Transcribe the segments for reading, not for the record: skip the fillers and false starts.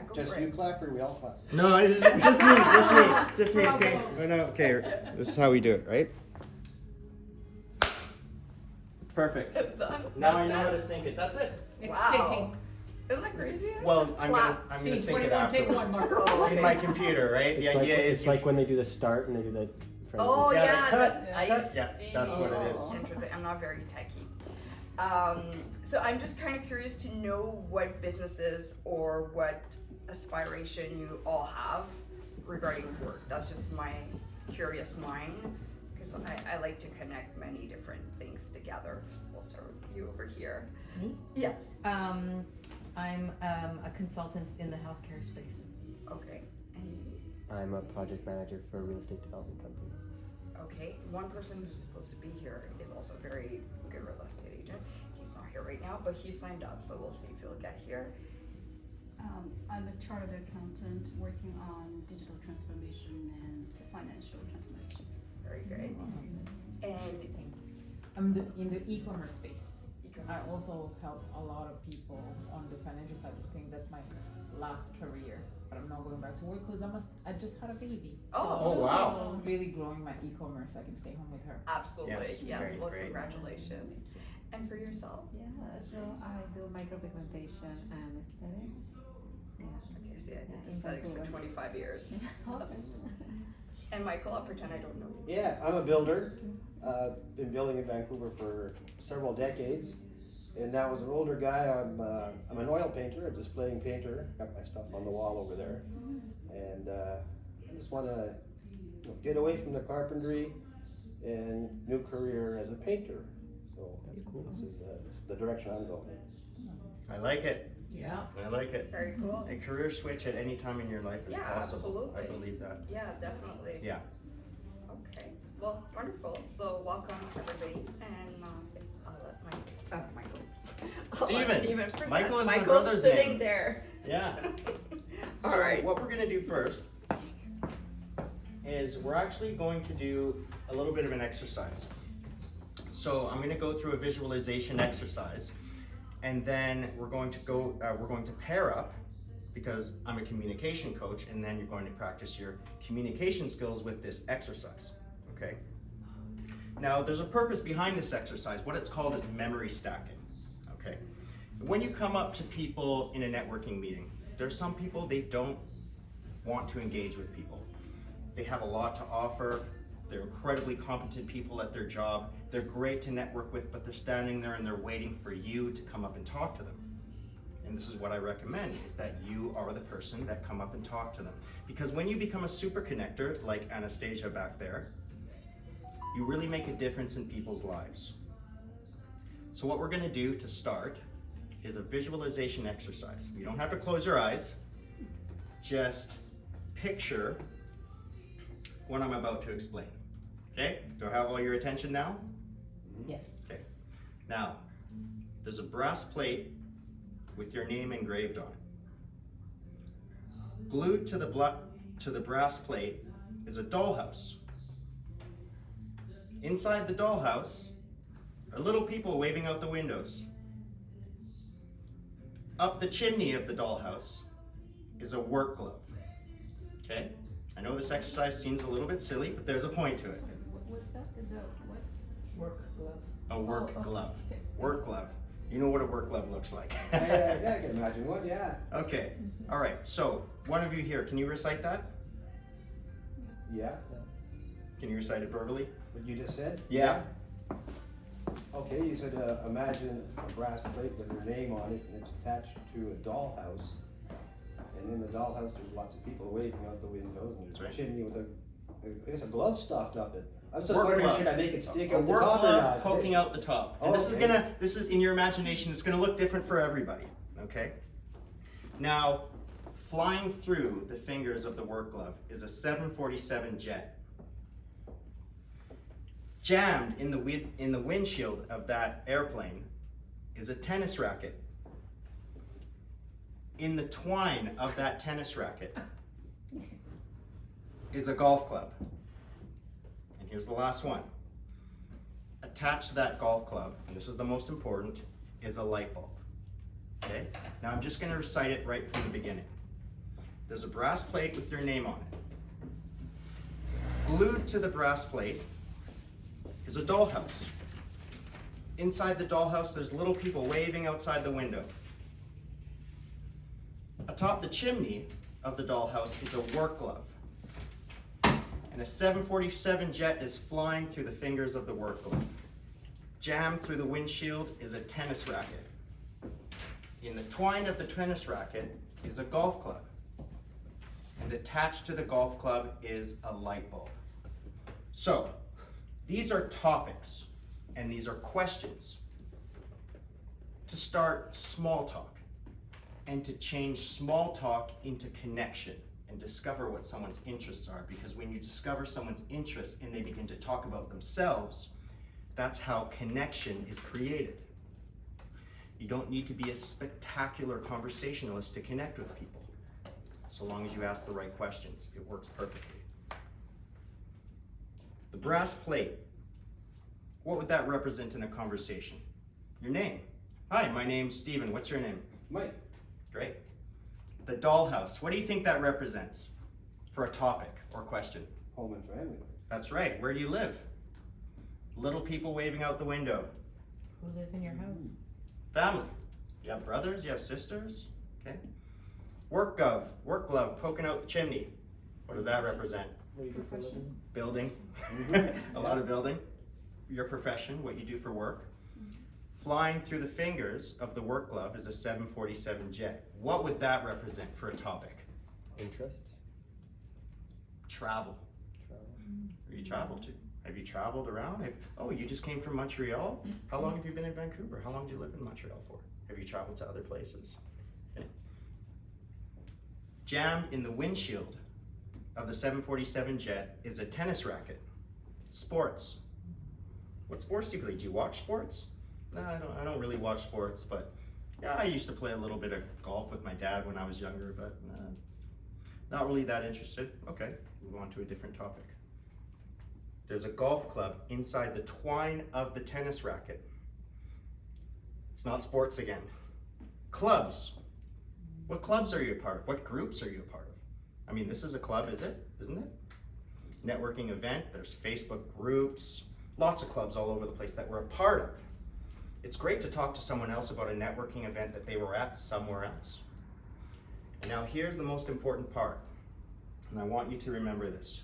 go Just for you it. clap or we all clap? No, it's just me, just me, okay? No, okay, this is how we do it, right? Perfect. It's done. Now I That's know how it? to sync it, that's it. It's Wow. shaking. Isn't that crazy? Well, Just I'm clap. gonna See, sync it 21, take one, afterwards. Mark. Oh, In my computer, right? The It's like, idea is it's like when they do the start and they do the. Oh Yeah, yeah, cut, I cut. Yeah, see. that's what it is. Interesting. I'm not very techy. So I'm just kind of curious to know what businesses or what aspiration you all have regarding work. That's just my curious mind because I like to connect many different things together. We'll start with you over here. Me? Yes. I'm a consultant in the healthcare space. Okay. And I'm a project manager for a real estate development company. okay, one person who's supposed to be here is also a very good real estate agent. He's not here right now, but he signed up, so we'll see if he'll get here. I'm a chartered accountant working on digital transformation and financial transformation. Very good. And I'm in the e-commerce space. I e-commerce. also help a lot of people on the financial side of things. That's my last career, but I'm not going back to work because I just had a baby. Oh. Oh, wow. I'm really growing my e-commerce. I can stay home with her. Absolutely, Yes, yes. great, Well, great. congratulations. And for yourself? Yeah, so I do micropigmentation and aesthetics. Yeah. Okay, see, I did Yeah, in aesthetics for Vancouver. 25 years. Awesome. And Michael, I'll pretend I don't know you. Yeah, I'm a builder. Been building in Vancouver for several decades. And now as an older guy, I'm an oil painter, a displaying painter. Got my stuff on the wall over there. And I just want to get away from the carpentry and new career as a painter. So this is the direction I'm going. I like it, Yeah. I like it. Very cool. A career switch at any time in your life is Yeah, possible. absolutely. I believe that. Yeah, definitely. Yeah. Okay. Well, wonderful. So welcome everybody, and I'll let Michael. I'll let Steven. Steven present. Michael is my Michael's brother's sitting name. there. Yeah. All So right. what we're gonna do first is we're actually going to do a little bit of an exercise. So I'm gonna go through a visualization exercise, and then we're going to pair up because I'm a communication coach, and then you're going to practice your communication skills with this exercise, okay? Now, there's a purpose behind this exercise. What it's called is memory stacking, okay? When you come up to people in a networking meeting, there's some people, they don't want to engage with people. They have a lot to offer. They're incredibly competent people at their job. They're great to network with, but they're standing there and they're waiting for you to come up and talk to them. And this is what I recommend, is that you are the person that come up and talk to them. Because when you become a super connector, like Anastasia back there, you really make a difference in people's lives. So what we're gonna do to start is a visualization exercise. You don't have to close your eyes. Just picture what I'm about to explain. Okay? Do I have all your attention now? Yes. Okay. Now, there's a brass plate with your name engraved on it. Glued to the brass plate is a dollhouse. Inside the dollhouse are little people waving out the windows. Up the chimney of the dollhouse is a work glove. Okay? I know this exercise seems a little bit silly, but there's a point to it. What's that? What? Work glove. A work Oh, glove. okay. Work glove. You know what a work glove looks like. Yeah, I can imagine one, yeah. Okay, all right, so one of you here, can you recite that? Yeah, Can you recite it verbally? what you just said? Yeah. Okay, you said imagine a brass plate with your name on it and it's attached to a dollhouse. And in the dollhouse, there's lots of people waving out the windows and there's That's right. a chimney with I guess a glove stuffed up it. I was just Work wondering, glove. should I make it stick A out the work top or glove not? poking out the top. And Okay. this is in your imagination, it's gonna look different for everybody, okay? Now, flying through the fingers of the work glove is a 747 jet. Jammed in the windshield of that airplane is a tennis racket. In the twine of that tennis racket is a golf club. And here's the last one. Attached to that golf club, and this is the most important, is a light bulb. Okay? Now I'm just gonna recite it right from the beginning. there's a brass plate with your name on it. Glued to the brass plate is a dollhouse. Inside the dollhouse, there's little people waving outside the window. Atop the chimney of the dollhouse is a work glove. And a 747 jet is flying through the fingers of the work glove. Jammed through the windshield is a tennis racket. In the twine of the tennis racket is a golf club. And attached to the golf club is a light bulb. So, these are topics and these are questions to start small talk and to change small talk into connection and discover what someone's interests are, because when you discover someone's interests and they begin to talk about themselves, that's how connection is created. You don't need to be a spectacular conversationalist to connect with people. So long as you ask the right questions, it works perfectly. The brass plate, what would that represent in a conversation? Your name. Hi, my name's Steven. What's your name? Mike, Great. The dollhouse, what do you think that represents for a topic or question? home and family. That's right. Where do you live? Little people waving out the window. Who lives in your house? Family. You have brothers, you have sisters, okay? Work glove poking out the chimney. What does that represent? What do you do for a living? Building. A lot of building. Your profession, what you do for work. Flying through the fingers of the work glove is a 747 jet. What would that represent for a topic? Interests? Travel. Travel. Where you travel to? Have you traveled around? Oh, you just came from Montreal? How long have you been in Vancouver? How long do you live in Montreal for? Have you traveled to other places? Okay. Jammed in the windshield of the 747 jet is a tennis racket. Sports. What sports do you play? Do you watch sports? No, I don't really watch sports, but yeah, I used to play a little bit of golf with my dad when I was younger, but not really that interested. Okay, move on to a different topic. There's a golf club inside the twine of the tennis racket. It's not sports again. Clubs. What clubs are you a part of? What groups are you a part of? I mean, this is a club, isn't it? Networking event, there's Facebook groups, lots of clubs all over the place that we're a part of. It's great to talk to someone else about a networking event that they were at somewhere else. And now here's the most important part, and I want you to remember this.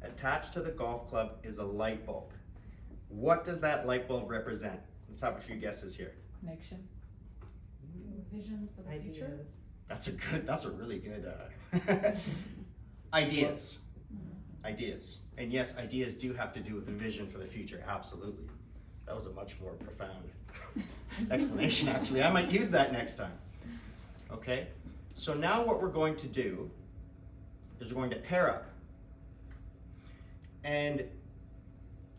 Attached to the golf club is a light bulb. What does that light bulb represent? Let's have a few guesses here. Connection. Vision for the future. Ideas. That's a really good, ideas. Ideas. And yes, ideas do have to do with the vision for the future, absolutely. That was a much more profound explanation, actually. I might use that next time. Okay, so now what we're going to do is we're going to pair up. And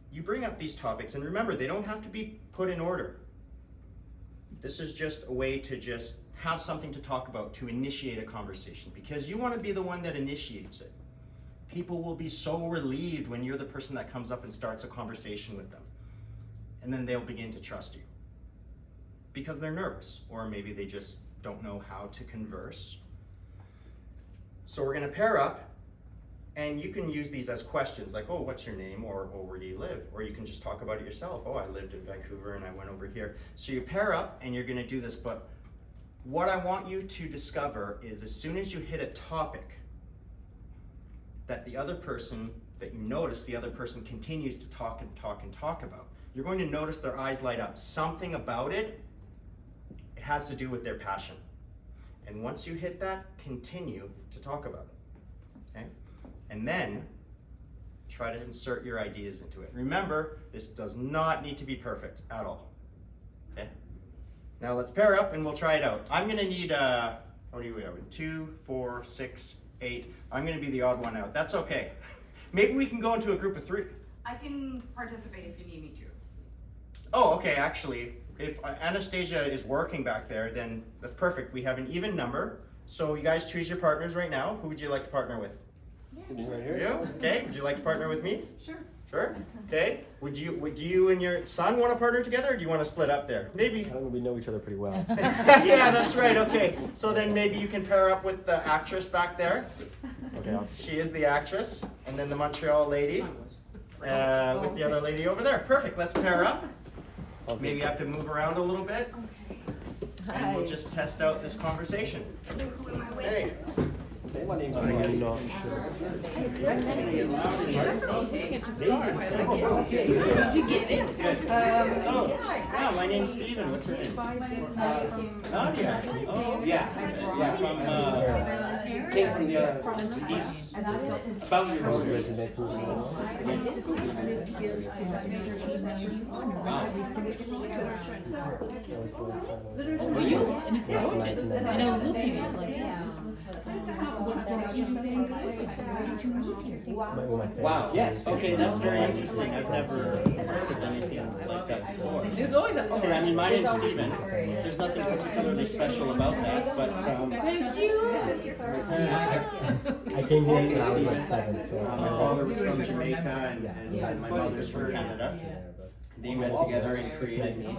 you bring up these topics, and remember, they don't have to be put in order. This is just a way to just have something to talk about, to initiate a conversation, because you want to be the one that initiates it. People will be so relieved when you're the person that comes up and starts a conversation with them. And then they'll begin to trust you because they're nervous, or maybe they just don't know how to converse. So we're gonna pair up, and you can use these as questions like, oh, what's your name? Or where do you live? Or you can just talk about it yourself. Oh, I lived in Vancouver and I went over here. So you pair up and you're gonna do this, but what I want you to discover is as soon as you hit a topic that the other person, that you notice the other person continues to talk and talk and talk about, you're going to notice their eyes light up. Something about it, it has to do with their passion. And once you hit that, continue to talk about it, okay? And then try to insert your ideas into it. Remember, this does not need to be perfect at all, okay? Now let's pair up and we'll try it out. I'm gonna need, how many do we have? 2, 4, 6, 8. I'm gonna be the odd one out. That's okay. Maybe we can go into a group of 3. I can participate if you need me to. Oh, okay, actually, if Anastasia is working back there, then that's perfect. We have an even number. So you guys choose your partners right now. Who would you like to partner with? Sitting right here. You? Okay, would you like to partner with me? Sure. Sure. Okay. Would you and your son want to partner together, or do you want to split up there? Maybe. I think we know each other pretty well. Yeah, that's right. Okay. So then maybe you can pair up with the actress back there. Okay, She is the actress, and then the Montreal lady with the other lady over there. Perfect. Let's pair up. Maybe you have to move around a little bit, and we'll just test out this conversation. Okay. Okay, my name's I'm Mike. not sure. Yeah, my name's Steven. What's your name? Nadia. Oh, Yeah, from, came from the east, about your road. Lives in Vancouver. For you, and it's gorgeous. And I was looking, I was like, yeah, this looks like. Wow. Yes. Okay, that's very interesting. I've never heard of anything like that before. There's always a story. Okay, I mean, my name's Steven. There's nothing particularly special about that, but Thank you. I came here when I was like 7, so. my father was from Jamaica and my mother's from Canada. They met together and created me,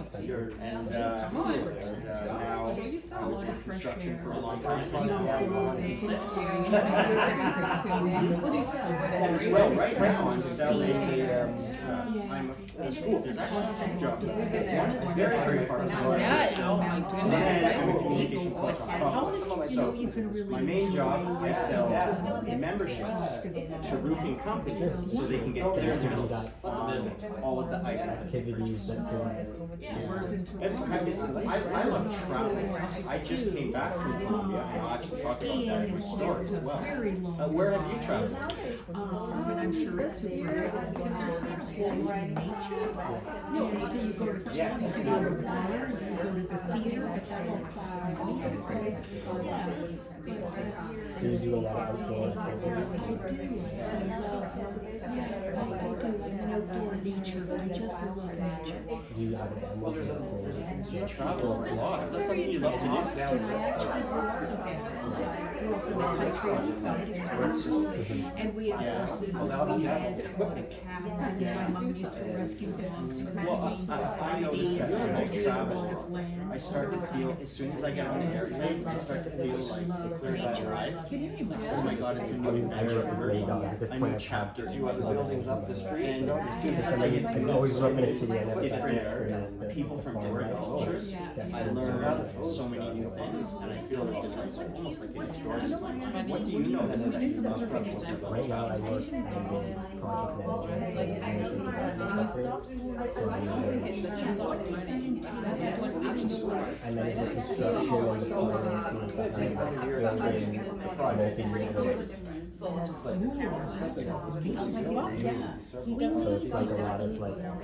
and now I was in construction for a long time. Well, right now I'm selling. I'm in school. There's actually 2 jobs. One is very, very part-time. Yeah, oh my And goodness. then I'm a communication coach on top. So my main job, I sell memberships to roofing companies so they can get discounts on all of the items. Activities that can. I love traveling. I just came back from Colombia, and I'll actually talk about that in my story as well. Where have you traveled? And I'm sure it's nature. No, so you go to clubs, you go to bars, you go to the theater. Do you do a lot of outdoor activities? And outdoor nature, I just love nature. Do you have an animal? You travel a lot. Is that something you love to And we had horses, and we had cats, and my mom used to rescue dogs from the Humane I noticed Society. that when I We did a travel, lot of land. I start to feel, as soon as I get on the airplane, I start to feel like the clear that drive. Can you imagine? Oh my god, it's a new I mean, I adventure don't for have me. dogs at this A point. new I've chapter. had Do you have the buildings up the street? And I always grew up in a city. I never got to different experience the people from different cultures. I learn so many new things, and I feel this is like almost like an experience. What do you notice that you love about Costa Right Rica? now, I work as a project manager for the University of and then the construction and the finance behind building multi-unit. So it's like a lot of like right now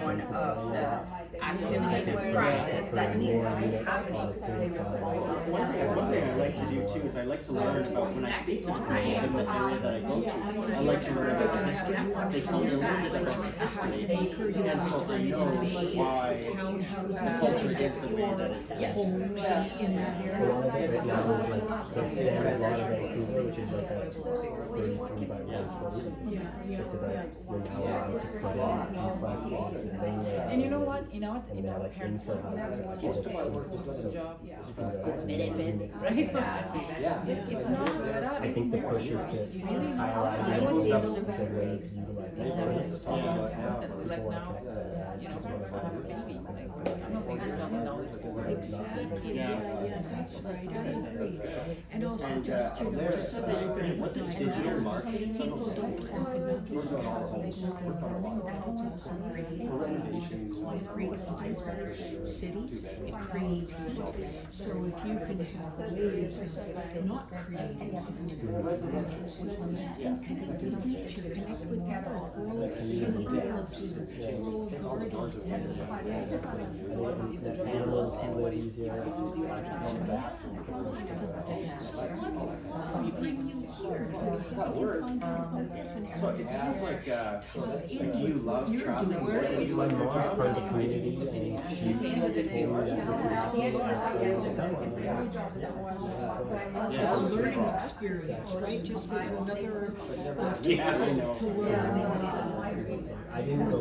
One of the activities and practice that needs to be happening. One thing I like to do too is I like to learn about when I speak to people in the area that I go to. I like to learn about the history. They tell me a little bit about the history, and so I know why the culture is the way that it is. a lot of it right now is like the standard law of Vancouver, which is like a 33 by 120. It's about you're now allowed to put in duplexes and layouts. And you know what? You know what? And In they're our like parents' infill home, houses. most of us go to the job, benefits, benefits, right? It's not that. I think the push is to highlight I want to be able to the way to utilize it. constantly, like now, you know, if I have a baby, like, I'm not paying $2,000 for it. Exactly, yeah, that's right, I agree. And also And just, you know, you said that you did, was it digital marketing? people don't open up their doors, they just want to city, it creates heat. So if you can have ways of not creating heat, to connect with the earth, city to flow garden. little bit easier. So you bring you here to help you find out about this and So it sounds like, do you love You're traveling doing more great. than you My love your mom's job? part of the community, and she told me that this is It's a learning experience, right? Just as another Yeah, I know. to learn. I didn't go,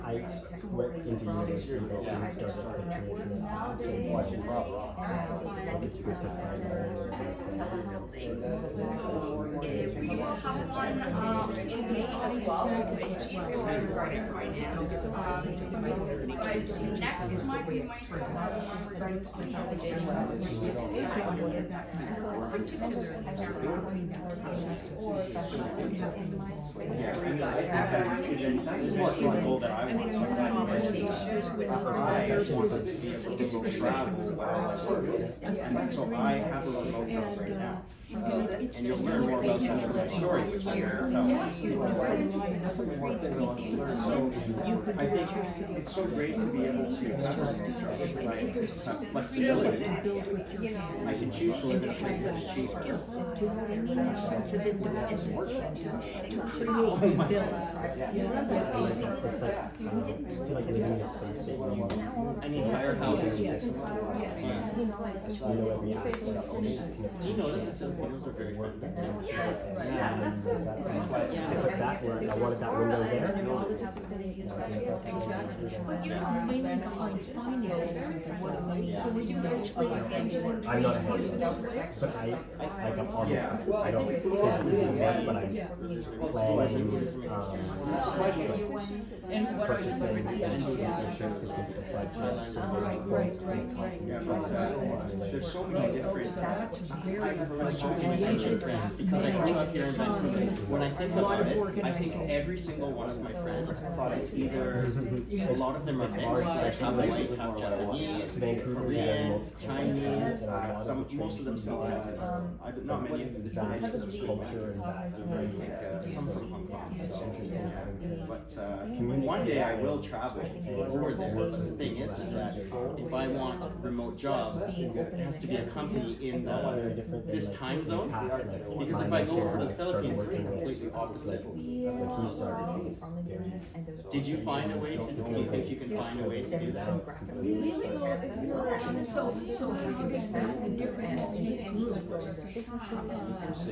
I went into university, but we started the traditional side. It's good to find out. We will have one in May as well, regarding finance. But next month we might have one regarding consolidation. Yeah, I mean, I think that's eventually the goal that I want. So Conversations with I want to be able to go travel while I work. So I have a remote job right now. And you'll learn more about that in my story, which I'm going to tell. So I think it's so great to be able to have a remote job because I have flexibility. I can choose to live in a place that's cheap. To have any sense of independence, to create, to build. It's like, I feel like living in a space that you An entire house. know every aspect of it. Do you notice the Filipinos are very friendly? Yes. I put that where, I wanted that window there. Exactly. But you know, maybe behind finances and what I mean, so when you actually I'm not a handyman, but like I'm on Yeah. the side. I don't physically work, but I'm planning, and what are you purchasing, doing? physical budgets. Yeah, but there's so many different. I've so many Asian friends because I grew up here in Vancouver. When I think about it, I think every single one of my friends is either a lot of them are mixed, like half white, half Japanese, Korean, Chinese. Most of them speak Cantonese. Not many of them. Vast culture and vast Some from Hong Kong. But one day I will travel over there. But the thing is that if I want remote jobs, it has to be a company in this time zone. Because if I go over to the Philippines, it's completely opposite. When he started, very Did you find a way to? Do you think you can find a way to do that? So how does that the different ethnic groups?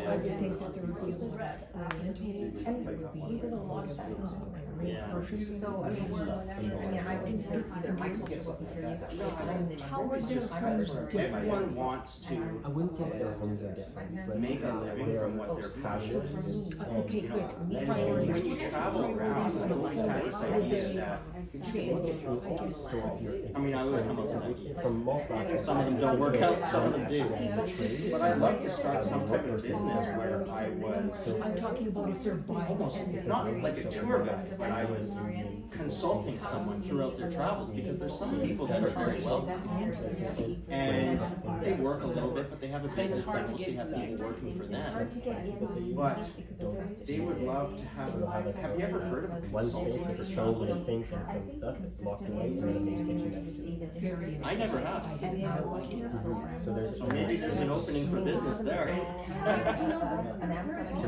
I would think that there would be less oriented, and there would be a lot of Yeah. So, I mean, I was either my culture wasn't here either. how are their homes different? Everyone wants to I wouldn't say that their homes are different, but make a living from what they're passionate about. Okay, You good. know, We and prioritize. when you travel around, I always had this idea that, so if you're, I mean, I would come up with ideas. from most aspects. Some of them don't work out, some of them do. But I'd love to start some type of business where I was I'm talking about if they're buying. not like a tour guide, but I was consulting someone throughout their travels because there's some people that are very wealthy and they work a little bit, but they have a business that mostly have people working for them. But they would love to have you ever heard of a One consulting space with a business? stove and a sink and some stuff, it's locked away, and then there's a kitchen next to it. I never have. So there's, So maybe there's an opening for business there. so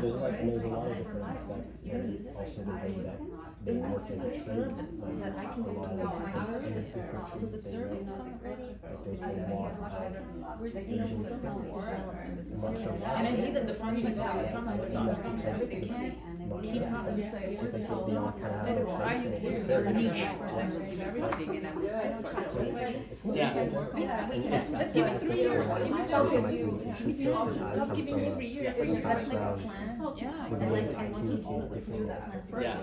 there's like, and there's a lot of different aspects. There's also the way that they work as a trade, like a lot of in the food countries, they work, like there's a lot of Asian food, much of that. And I hate that the funding is always coming, so they can't keep up with I think it's the all kind of. Well, I used to work with the niche, I was doing everything, and I was so far. Yeah. Just give me 3 years, give me 4 years, Give give me 2 options, stop giving me every year. From a background, Yeah, with exactly. like activities different. Yeah,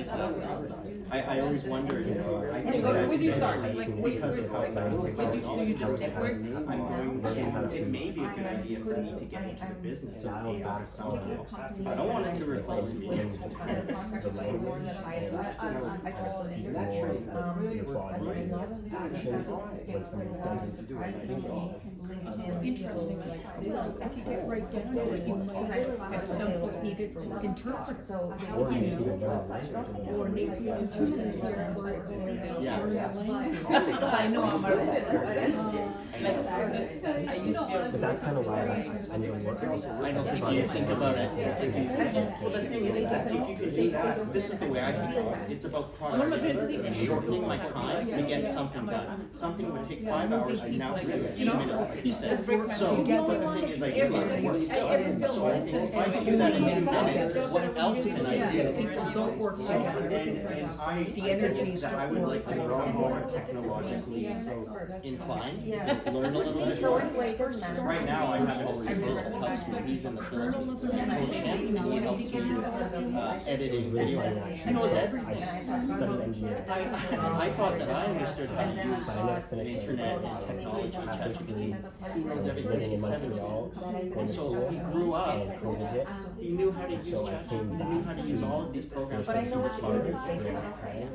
exactly. I always wondered, you know, I think So where do you that start? Like, where, because of how fast where do you, so you just network? I'm going to, it may be a good idea for me to get into the business of AI somehow. I don't want it to replace me, and the language I trust speak it. more your body actions with some sense. I think Interesting, like, if you get right down to it, you might at some point need it to interpret. So, or you just need to learn the language and then Or maybe in two minutes here, or Yeah. I know I'm I used to be able to. but that's kind of why I need to work also. I know, because you think about it. Well, the thing is that if you could do that, this is the way I think about it. It's about productivity and shortening my time to get something done. Something would take 5 hours, and now we do 2 minutes, like you said. So, but the thing is, I do like to work still. So I think if I could do that in 2 minutes, what else can I do? People don't work So, and I think that I would like to become more technologically inclined, learn a little bit so more. anyway, it doesn't matter. Right now, I have an assistant who helps me. He's in the Philippines. I coach him, and he helps me with editing video. He knows everything. Studied engineering. I thought that I understood how to use But I never the finished it. internet and technology, ChatGPT. He knows everything. Living in He's Montreal, 17. And so he grew up, and COVID hit. he knew how to use So I ChatGPT, came he back knew how to use all of these programs But I since he know was it's 5. really time.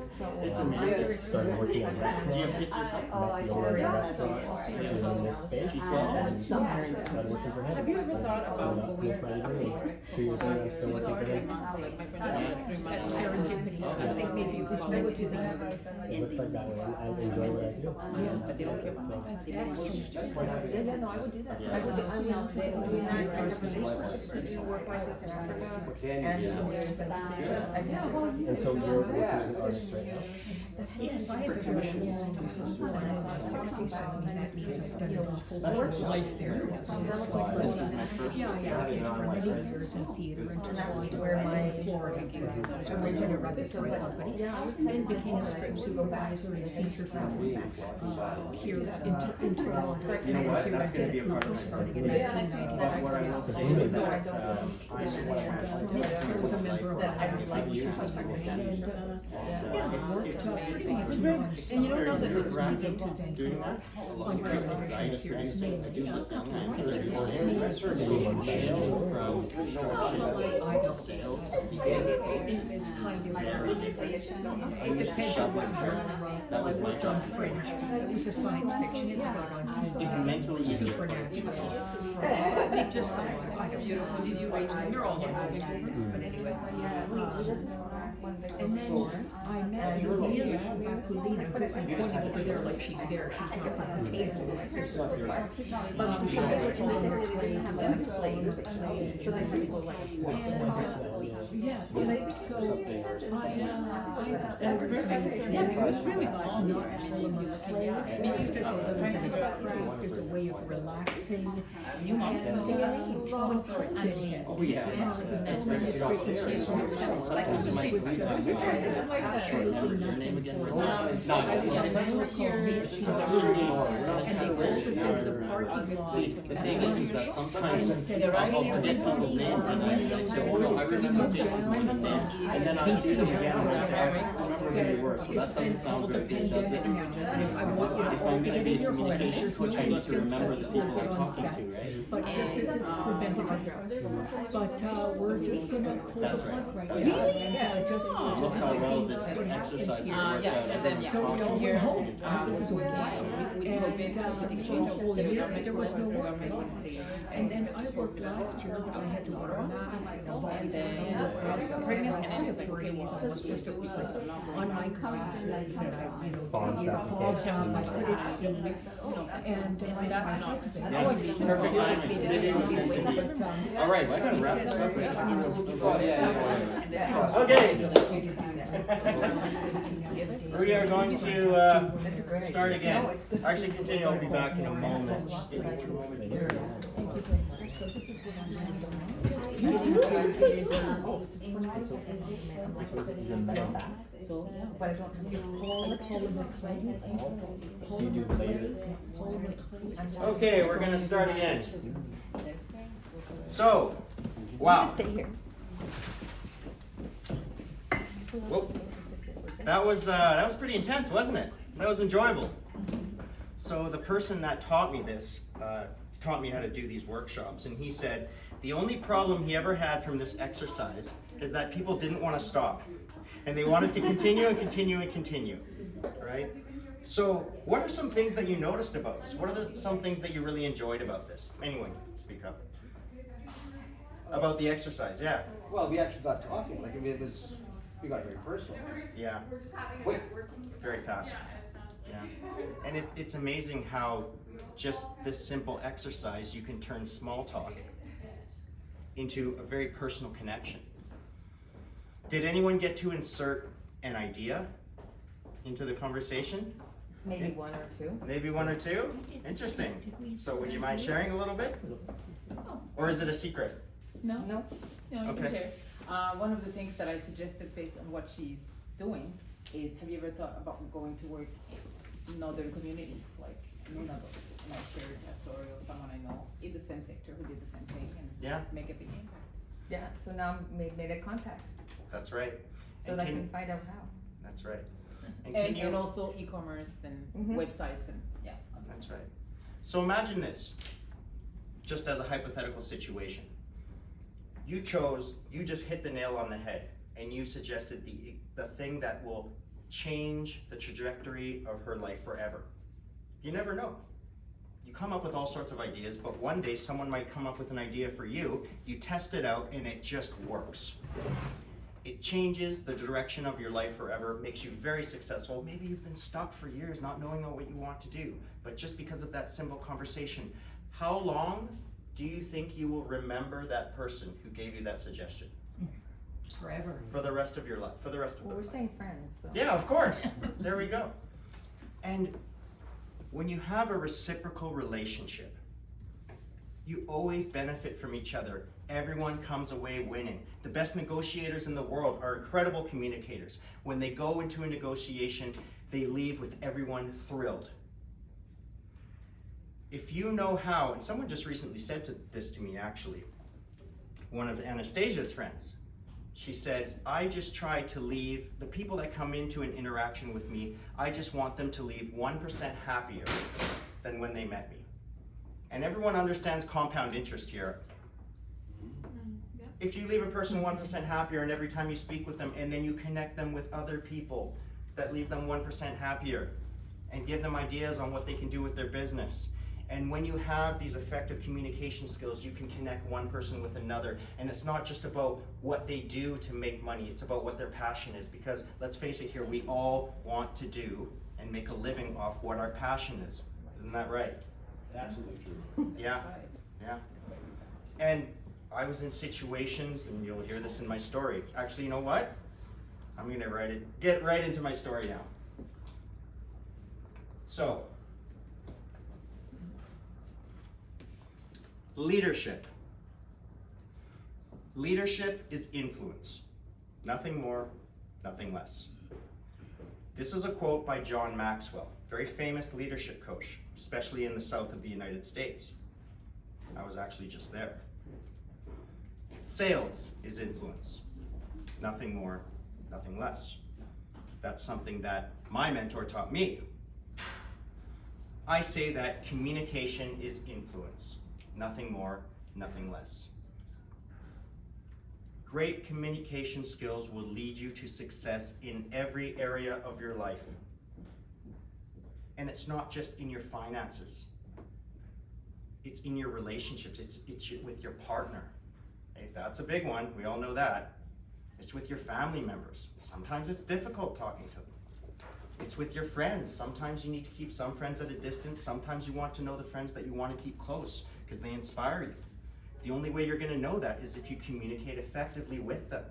It's amazing. Started working at a restaurant. Do you have pictures of Met the owner of the restaurant. Lived in this space. She's 12. And started working for him. Have you ever thought about Ended up going with my degree. 2 years later, I'm still working for him. like my friends have 3 months. Serendipity, I think maybe it was meant to be. It looks like that way. I enjoy what I do. But they don't care about my Yeah, no, I would do that. I would do, I mean, doing that kind of relationship, you work like this in Africa, and so we're spending, And so you're working as an artist right now? Yes, I have commissioned people and I'm 60, so I mean, that means I've done an awful lot of life there. This is my first Yeah, I acted for many years in theater and and that's just where my, Florida, originally repertory company, then became a script supervisor and feature film here in Toronto. You know what? That's going to be a part of my Starting in curriculum. 1990. But what I will say is that I I was a member of that I would like to use and And you don't know very that nerve-wracking doing that. A lot of people anxiety producing. I do look young. I am 34 years from construction to sales. it's kind of, I it used to depends on shove what it. genre. That was my job. Fringe. It was a science fiction, it's got on TV. It's mentally easier. Supernatural. just it's beautiful. Did you raise your girl? But anyway, and then I met Julia Baculina, who I'm pointing over there like she's there, she's not at the table. She was Paul McClay, so then people like, yeah, so that's perfect. Yeah, it's really small, not actually, if you're looking at it. It's just trying to figure out craft is a way of relaxing. You mom. When sorry, Oh yeah. That's very it's like Sometimes my was just absolutely your name again? nothing. No, that's what's here. See, the thing is that sometimes I'll forget people's names and I say, oh no, I remember faces more than names. And then I see them again and I say, I remember who you were, so that doesn't sound very good, does it? If I'm gonna be a communication coach, I need to remember the people I'm talking to, right? But just this is preventative. But we're just gonna pull the That's plug right. right That's now. right. And just Look how well this exercise has worked Yes, out. and then So we from went here, home. it was okay. We COVID, everything changed. For a whole year, there was no work. And then I worked last year, but I had to wear a mask and a And visor. then I was pregnant, and then it's like, okay, well, It was just, it was like on my classes and I, you know, Bombs you know, out the called face. down, I couldn't see. And my That's not- husband. Yeah, perfect timing. Maybe it was meant to be. But, All right, I gotta wrap this up. We are going to start again. Actually, continue. I'll be back in a moment. Just give me 2 moments here. You do? So, yeah. You do later. Okay, we're gonna start again. So, wow. Stay here. Whoa. That was pretty intense, wasn't it? That was enjoyable. So the person that taught me this, taught me how to do these workshops, and he said the only problem he ever had from this exercise is that people didn't want to stop. And they wanted to continue and continue and continue, right? So what are some things that you noticed about this? What are some things that you really enjoyed about this? Anyone, speak up. About the exercise, yeah. Well, we actually got talking, like, I mean, we got very personal. Yeah. Quick. Very fast. Yeah. And it's amazing how just this simple exercise, you can turn small talk into a very personal connection. Did anyone get to insert an idea into the conversation? Maybe one or two. Maybe one or two? Interesting. So would you mind sharing a little bit? Or is it a secret? No? No? No, you Okay. can share. One of the things that I suggested based on what she's doing is, have you ever thought about going to work in other communities, like Nunavut? And I shared a story of someone I know in the same sector who did the same thing and Yeah. make a big impact. Yeah, so now made a contact, That's right. so that I can find out how. That's right. And can you, And also e-commerce and Mhm. websites and, yeah. that's right. So imagine this, just as a hypothetical situation. You just hit the nail on the head, and you suggested the thing that will change the trajectory of her life forever. You never know. You come up with all sorts of ideas, but one day someone might come up with an idea for you, you test it out, and it just works. It changes the direction of your life forever, makes you very successful. Maybe you've been stuck for years not knowing what you want to do, but just because of that simple conversation, how long do you think you will remember that person who gave you that suggestion? Forever. For the rest of your life, for the rest of Well, their we're life. staying friends, so. Yeah, of course. There we go. And when you have a reciprocal relationship, you always benefit from each other. Everyone comes away winning. The best negotiators in the world are incredible communicators. When they go into a negotiation, they leave with everyone thrilled. If you know how, and someone just recently said this to me actually, one of Anastasia's friends, she said, I just try to leave the people that come into an interaction with me, I just want them to leave 1% happier than when they met me. And everyone understands compound interest here. If you leave a person 1% happier and every time you speak with them and then you connect them with other people that leave them 1% happier and give them ideas on what they can do with their business. And when you have these effective communication skills, you can connect one person with another. And it's not just about what they do to make money, it's about what their passion is. Because let's face it here, we all want to do and make a living off what our passion is. Isn't that right? Absolutely true. Yeah, Right. yeah. And I was in situations, and you'll hear this in my story. Actually, you know what? I'm gonna get right into my story now. So, leadership. Leadership is influence. Nothing more, nothing less. This is a quote by John Maxwell, very famous leadership coach, especially in the south of the United States. I was actually just there. Sales is influence. Nothing more, nothing less. That's something that my mentor taught me. I say that communication is influence. Nothing more, nothing less. Great communication skills will lead you to success in every area of your life. And it's not just in your finances. It's in your relationships. It's with your partner. Hey, that's a big one. We all know that. It's with your family members. Sometimes it's difficult talking to them. It's with your friends. Sometimes you need to keep some friends at a distance. Sometimes you want to know the friends that you want to keep close because they inspire you. The only way you're going to know that is if you communicate effectively with them.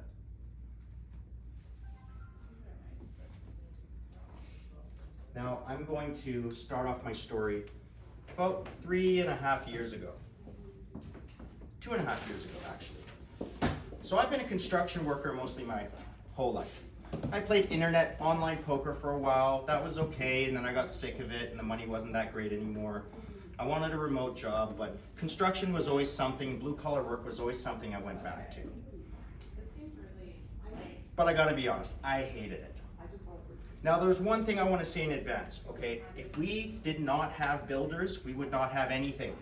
Now, I'm going to start off my story about 3.5 years ago. 2.5 years ago, actually. So I've been a construction worker mostly my whole life. I played internet online poker for a while. That was okay, and then I got sick of it, and the money wasn't that great anymore. I wanted a remote job, but construction was always something, blue-collar work was always something I went back to. But I gotta be honest, I hated it. Now there's one thing I wanna say in advance, okay? If we did not have builders, we would not have anything.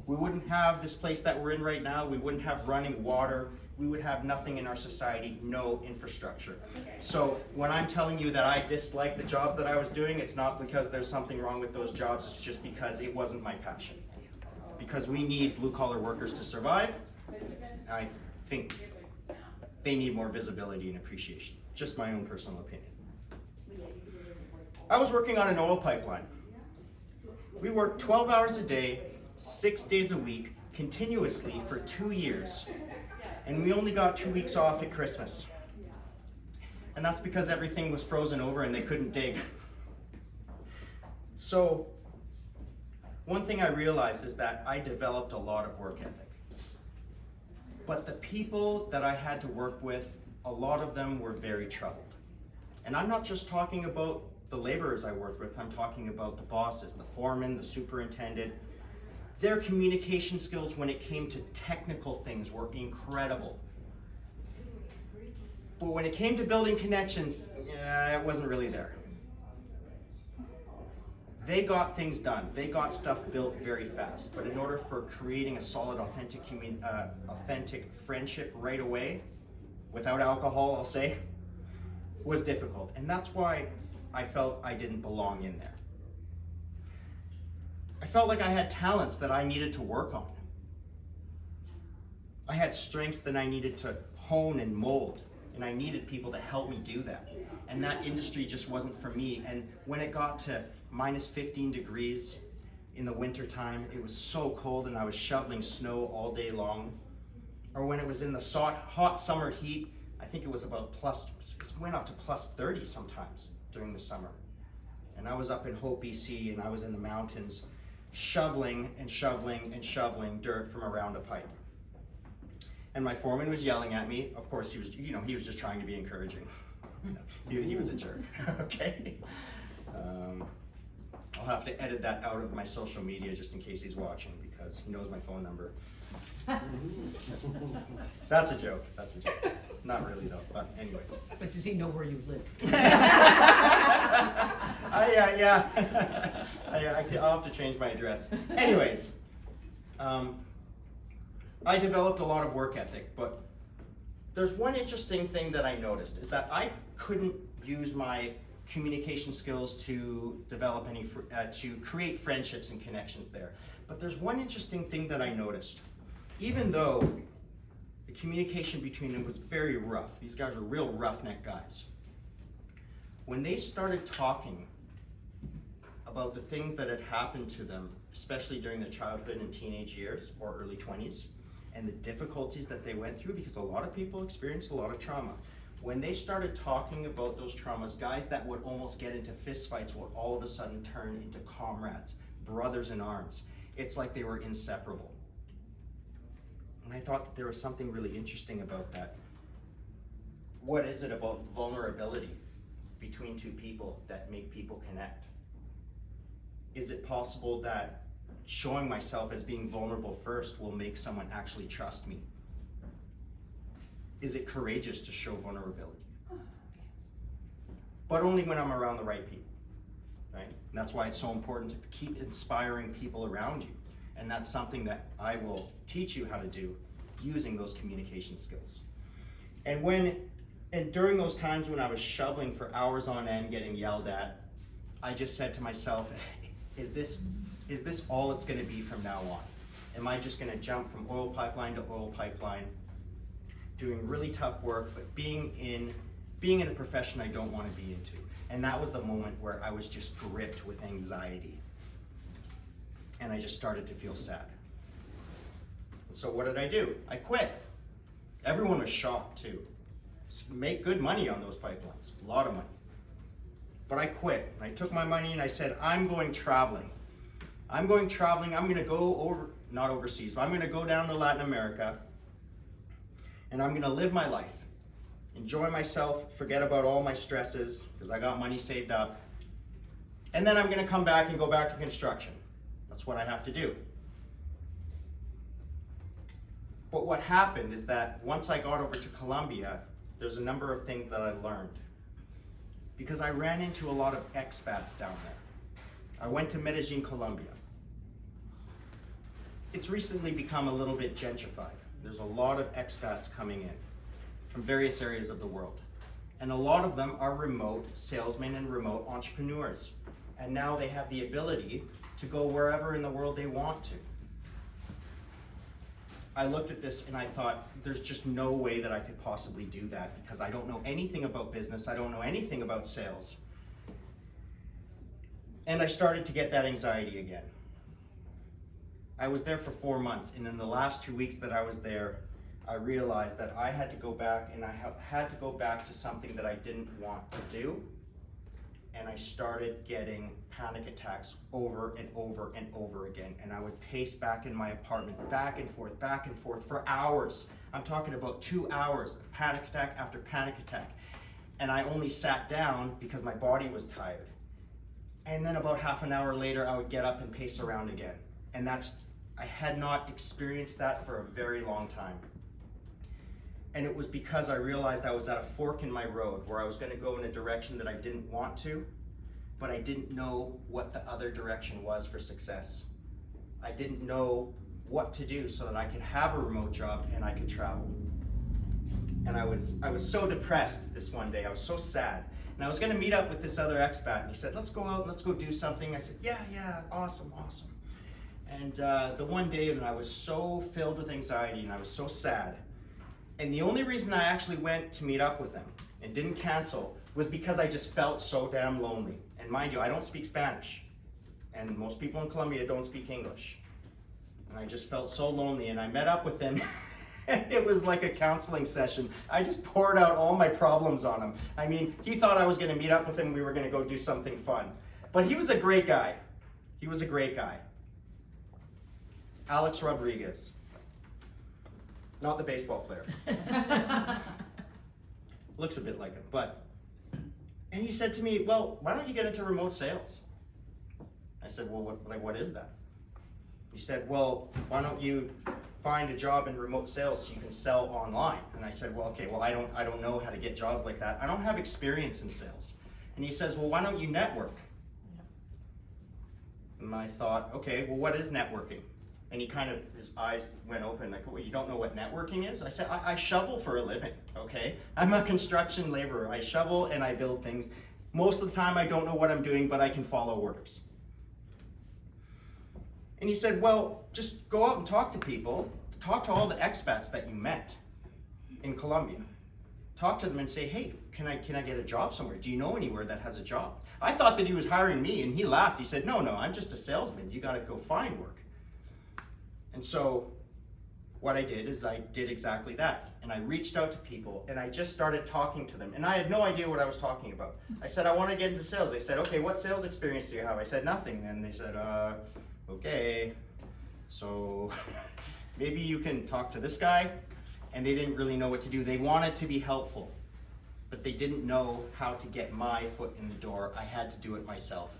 We wouldn't have this place that we're in right now, we wouldn't have running water, we would have nothing in our society, no infrastructure. So when I'm telling you that I dislike the job that I was doing, it's not because there's something wrong with those jobs, it's just because it wasn't my passion. Because we need blue-collar workers to survive, I think they need more visibility and appreciation. Just my own personal opinion. I was working on an oil pipeline. We worked 12 hours a day, 6 days a week, continuously for 2 years. And we only got 2 weeks off at Christmas. And that's because everything was frozen over and they couldn't dig. So, one thing I realized is that I developed a lot of work ethic. But the people that I had to work with, a lot of them were very troubled. And I'm not just talking about the laborers I worked with, I'm talking about the bosses, the foreman, the superintendent. Their communication skills when it came to technical things were incredible. But when it came to building connections, it wasn't really there. They got things done. They got stuff built very fast. But in order for creating a solid, authentic friendship right away, without alcohol, I'll say, was difficult. And that's why I felt I didn't belong in there. I felt like I had talents that I needed to work on. I had strengths that I needed to hone and mold, and I needed people to help me do that. And that industry just wasn't for me. And when it got to minus 15 degrees in the winter time, it was so cold and I was shoveling snow all day long. Or when it was in the hot summer heat, I think it was about it went up to plus 30 sometimes during the summer. And I was up in Hope, BC, and I was in the mountains shoveling and shoveling and shoveling dirt from around a pipe. And my foreman was yelling at me. Of course, he was just trying to be encouraging. He was a jerk, okay? I'll have to edit that out of my social media just in case he's watching because he knows my phone number. That's a joke, Not really though, but anyways. But does he know where you live? I'll have to change my address. Anyways, I developed a lot of work ethic, but there's one interesting thing that I noticed is that I couldn't use my communication skills to develop to create friendships and connections there. But there's one interesting thing that I noticed. Even though the communication between them was very rough, these guys were real roughneck guys. When they started talking about the things that had happened to them, especially during their childhood and teenage years or early 20s, and the difficulties that they went through, because a lot of people experienced a lot of trauma. When they started talking about those traumas, guys that would almost get into fistfights would all of a sudden turn into comrades, brothers in arms. It's like they were inseparable. And I thought that there was something really interesting about that. What is it about vulnerability between two people that make people connect? Is it possible that showing myself as being vulnerable first will make someone actually trust me? Is it courageous to show vulnerability? But only when I'm around the right people, right? And that's why it's so important to keep inspiring people around you. And that's something that I will teach you how to do using those communication skills. And during those times when I was shoveling for hours on end, getting yelled at, I just said to myself, is this all it's gonna be from now on? Am I just gonna jump from oil pipeline to oil pipeline, doing really tough work, but being in a profession I don't wanna be into? And that was the moment where I was just gripped with anxiety. And I just started to feel sad. So what did I do? I quit. Everyone was shocked too. Make good money on those pipelines, a lot of money. But I quit. I took my money and I said, I'm going traveling. I'm gonna go not overseas, but I'm gonna go down to Latin America and I'm gonna live my life. Enjoy myself, forget about all my stresses, because I got money saved up. And then I'm gonna come back and go back to construction. That's what I have to do. But what happened is that once I got over to Colombia, there's a number of things that I learned. Because I ran into a lot of expats down there. I went to Medellin, Colombia. It's recently become a little bit gentrified. There's a lot of expats coming in from various areas of the world. And a lot of them are remote salesmen and remote entrepreneurs. And now they have the ability to go wherever in the world they want to. I looked at this and I thought, there's just no way that I could possibly do that because I don't know anything about business. I don't know anything about sales. And I started to get that anxiety again. I was there for 4 months, and in the last 2 weeks that I was there, I realized that I had to go back, and I had to go back to something that I didn't want to do. And I started getting panic attacks over and over and over again. And I would pace back in my apartment, back and forth for hours. I'm talking about 2 hours of panic attack after panic attack. And I only sat down because my body was tired. And then about half an hour later, I would get up and pace around again. And I had not experienced that for a very long time. And it was because I realized I was at a fork in my road where I was going to go in a direction that I didn't want to, but I didn't know what the other direction was for success. I didn't know what to do so that I could have a remote job and I could travel. And I was so depressed this one day. I was so sad. And I was going to meet up with this other expat, and he said, let's go out and let's go do something. I said, yeah, awesome. And the one day that I was so filled with anxiety and I was so sad. And the only reason I actually went to meet up with him and didn't cancel was because I just felt so damn lonely. And mind you, I don't speak Spanish. And most people in Colombia don't speak English. And I just felt so lonely, and I met up with him. And it was like a counseling session. I just poured out all my problems on him. I mean, he thought I was gonna meet up with him, we were gonna go do something fun. But he was a great guy. Alex Rodriguez. Not the baseball player. Looks a bit like him, but. And he said to me, well, why don't you get into remote sales? I said, well, what is that? He said, well, why don't you find a job in remote sales so you can sell online? And I said, well, okay, well, I don't know how to get jobs like that. I don't have experience in sales. And he says, well, why don't you network? And I thought, okay, well, what is networking? And his eyes went open, like, well, you don't know what networking is? I said, I shovel for a living, okay? I'm a construction laborer. I shovel and I build things. Most of the time I don't know what I'm doing, but I can follow orders. And he said, well, just go out and talk to people. Talk to all the expats that you met in Colombia. Talk to them and say, hey, can I get a job somewhere? Do you know anywhere that has a job? I thought that he was hiring me, and he laughed. He said, no, I'm just a salesman. You gotta go find work. And so what I did is I did exactly that. And I reached out to people and I just started talking to them. And I had no idea what I was talking about. I said, I want to get into sales. They said, okay, what sales experience do you have? I said, nothing. And they said, okay, so maybe you can talk to this guy. And they didn't really know what to do. They wanted to be helpful, but they didn't know how to get my foot in the door. I had to do it myself.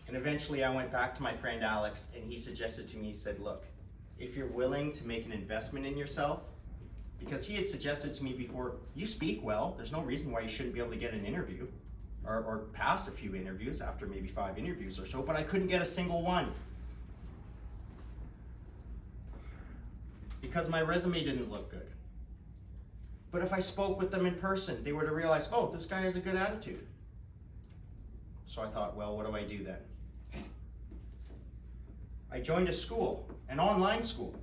And eventually I went back to my friend Alex, and he suggested to me, he said, look, if you're willing to make an investment in yourself, because he had suggested to me before, you speak well, there's no reason why you shouldn't be able to get an interview or pass a few interviews after maybe 5 interviews or so, but I couldn't get a single one. Because my resume didn't look good. But if I spoke with them in person, they were to realize, oh, this guy has a good attitude. So I thought, well, what do I do then? I joined a school, an online school,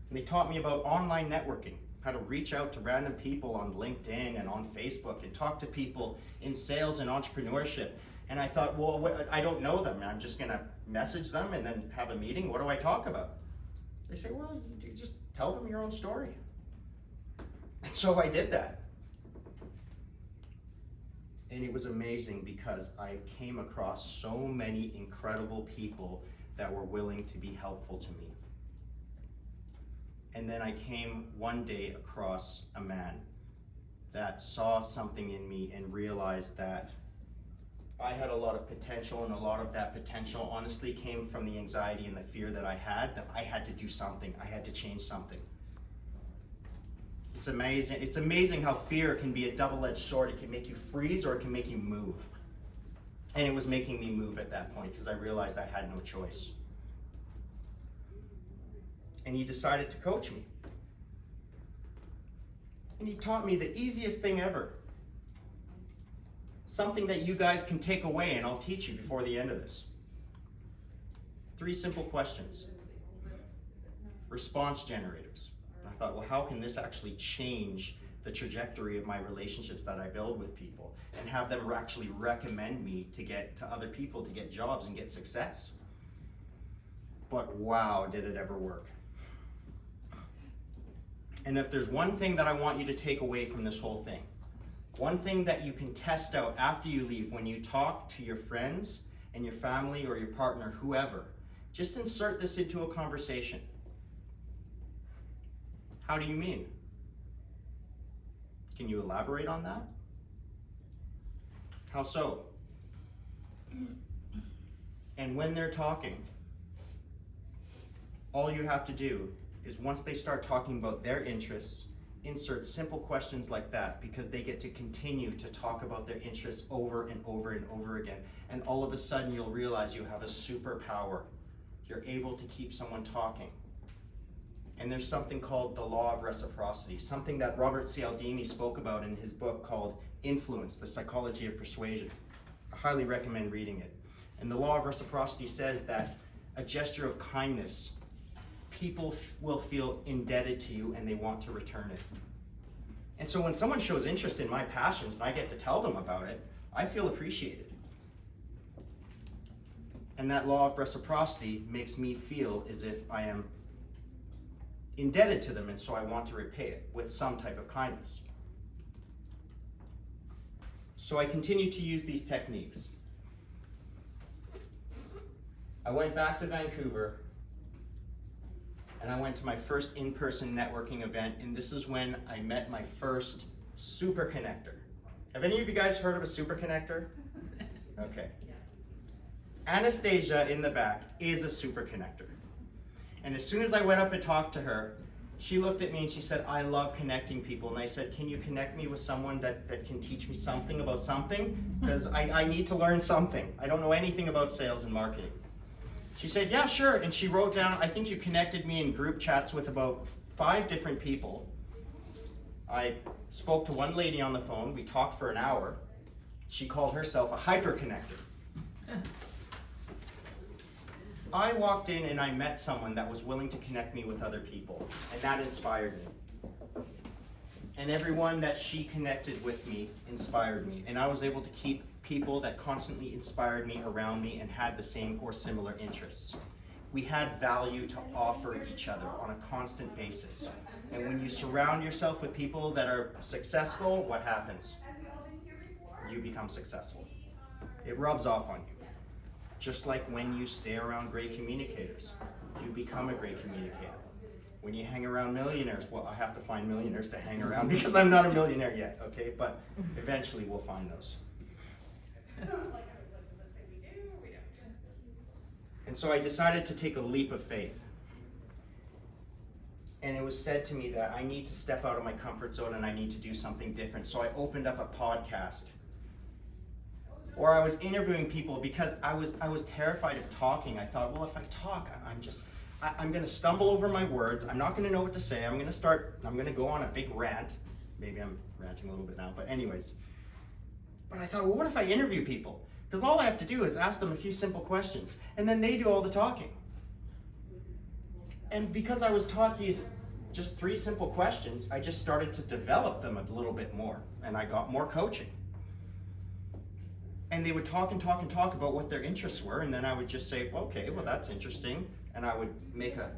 and they taught me about online networking, how to reach out to random people on LinkedIn and on Facebook and talk to people in sales and entrepreneurship. And I thought, well, I don't know them. I'm just gonna message them and then have a meeting. What do I talk about? They say, well, you just tell them your own story. And so I did that. And it was amazing because I came across so many incredible people that were willing to be helpful to me. And then I came one day across a man that saw something in me and realized that I had a lot of potential, and a lot of that potential honestly came from the anxiety and the fear that I had to do something, I had to change something. It's amazing how fear can be a double-edged sword. It can make you freeze or it can make you move. And it was making me move at that point because I realized I had no choice. and he decided to coach me. And he taught me the easiest thing ever. Something that you guys can take away, and I'll teach you before the end of this. 3 simple questions. Response generators. And I thought, well, how can this actually change the trajectory of my relationships that I build with people and have them actually recommend me to other people to get jobs and get success? But wow, did it ever work. And if there's one thing that I want you to take away from this whole thing, one thing that you can test out after you leave when you talk to your friends and your family or your partner, whoever, just insert this into a conversation. How do you mean? Can you elaborate on that? How so? And when they're talking, all you have to do is once they start talking about their interests, insert simple questions like that, because they get to continue to talk about their interests over and over and over again. And all of a sudden you'll realize you have a superpower. You're able to keep someone talking. And there's something called the law of reciprocity, something that Robert Cialdini spoke about in his book called Influence, the Psychology of Persuasion. I highly recommend reading it. And the law of reciprocity says that a gesture of kindness, people will feel indebted to you and they want to return it. And so when someone shows interest in my passions and I get to tell them about it, I feel appreciated. And that law of reciprocity makes me feel as if I am indebted to them, and so I want to repay it with some type of kindness. So I continue to use these techniques. I went back to Vancouver and I went to my first in-person networking event, and this is when I met my first super connector. Have any of you guys heard of a super connector? Okay. Anastasia in the back is a super connector. And as soon as I went up and talked to her, she looked at me and she said, I love connecting people. And I said, can you connect me with someone that can teach me something about something? Because I need to learn something. I don't know anything about sales and marketing. She said, yeah, sure. And she wrote down, I think you connected me in group chats with about 5 different people. I spoke to one lady on the phone. We talked for an hour. She called herself a hyper connector. I walked in and I met someone that was willing to connect me with other people, and that inspired me. And everyone that she connected with me inspired me, and I was able to keep people that constantly inspired me around me and had the same or similar interests. We had value to offer each other on a constant basis. And when you surround yourself with people that are successful, what happens? You become successful. It rubs off on you. Just like when you stay around great communicators, you become a great communicator. When you hang around millionaires, well, I have to find millionaires to hang around because I'm not a millionaire yet, okay? But eventually we'll find those. And so I decided to take a leap of faith. And it was said to me that I need to step out of my comfort zone and I need to do something different. So I opened up a podcast. Or I was interviewing people because I was terrified of talking. I thought, well, if I talk, I'm gonna stumble over my words. I'm not gonna know what to say. I'm gonna go on a big rant. Maybe I'm ranting a little bit now, but anyways. But I thought, well, what if I interview people? Because all I have to do is ask them a few simple questions, and then they do all the talking. And because I was taught these just 3 simple questions, I just started to develop them a little bit more, and I got more coaching. And they would talk and talk and talk about what their interests were, and then I would just say, okay, well, that's interesting, and I would make a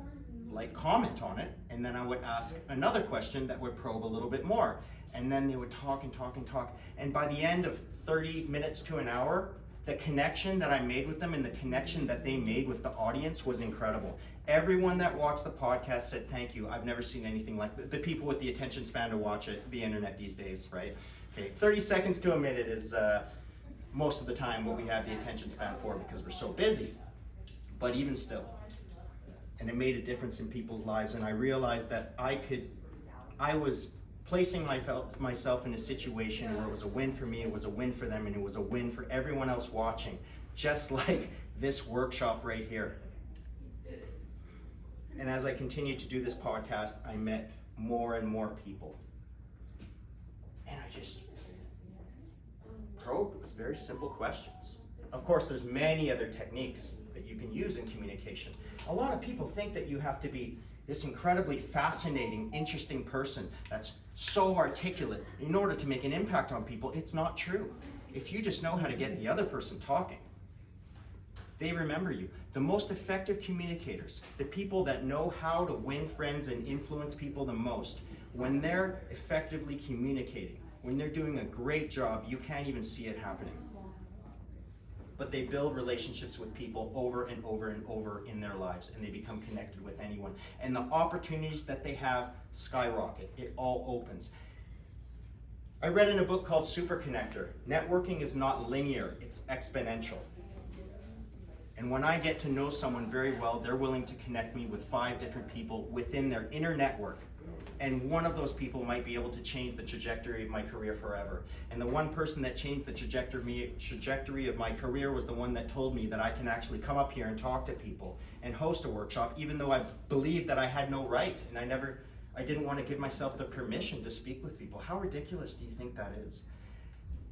comment on it, and then I would ask another question that would probe a little bit more, and then they would talk and talk and talk, and by the end of 30 minutes to an hour, the connection that I made with them and the connection that they made with the audience was incredible. Everyone that watched the podcast said, thank you. I've never seen anything like that. The people with the attention span to watch it, the internet these days, right? Okay, 30 seconds to a minute is most of the time what we have the attention span for because we're so busy. But even still, and it made a difference in people's lives, and I realized that I was placing myself in a situation where it was a win for me, it was a win for them, and it was a win for everyone else watching, just like this workshop right here. And as I continued to do this podcast, I met more and more people. And I just probed with very simple questions. Of course, there's many other techniques that you can use in communication. A lot of people think that you have to be this incredibly fascinating, interesting person that's so articulate in order to make an impact on people. It's not true. If you just know how to get the other person talking, they remember you. The most effective communicators, the people that know how to win friends and influence people the most, when they're effectively communicating, when they're doing a great job, you can't even see it happening. But they build relationships with people over and over and over in their lives, and they become connected with anyone. And the opportunities that they have skyrocket. It all opens. I read in a book called Super Connector, networking is not linear, it's exponential. And when I get to know someone very well, they're willing to connect me with 5 different people within their inner network. And one of those people might be able to change the trajectory of my career forever. And the one person that changed the trajectory of my career was the one that told me that I can actually come up here and talk to people and host a workshop, even though I believed that I had no right. And I didn't want to give myself the permission to speak with people. How ridiculous do you think that is?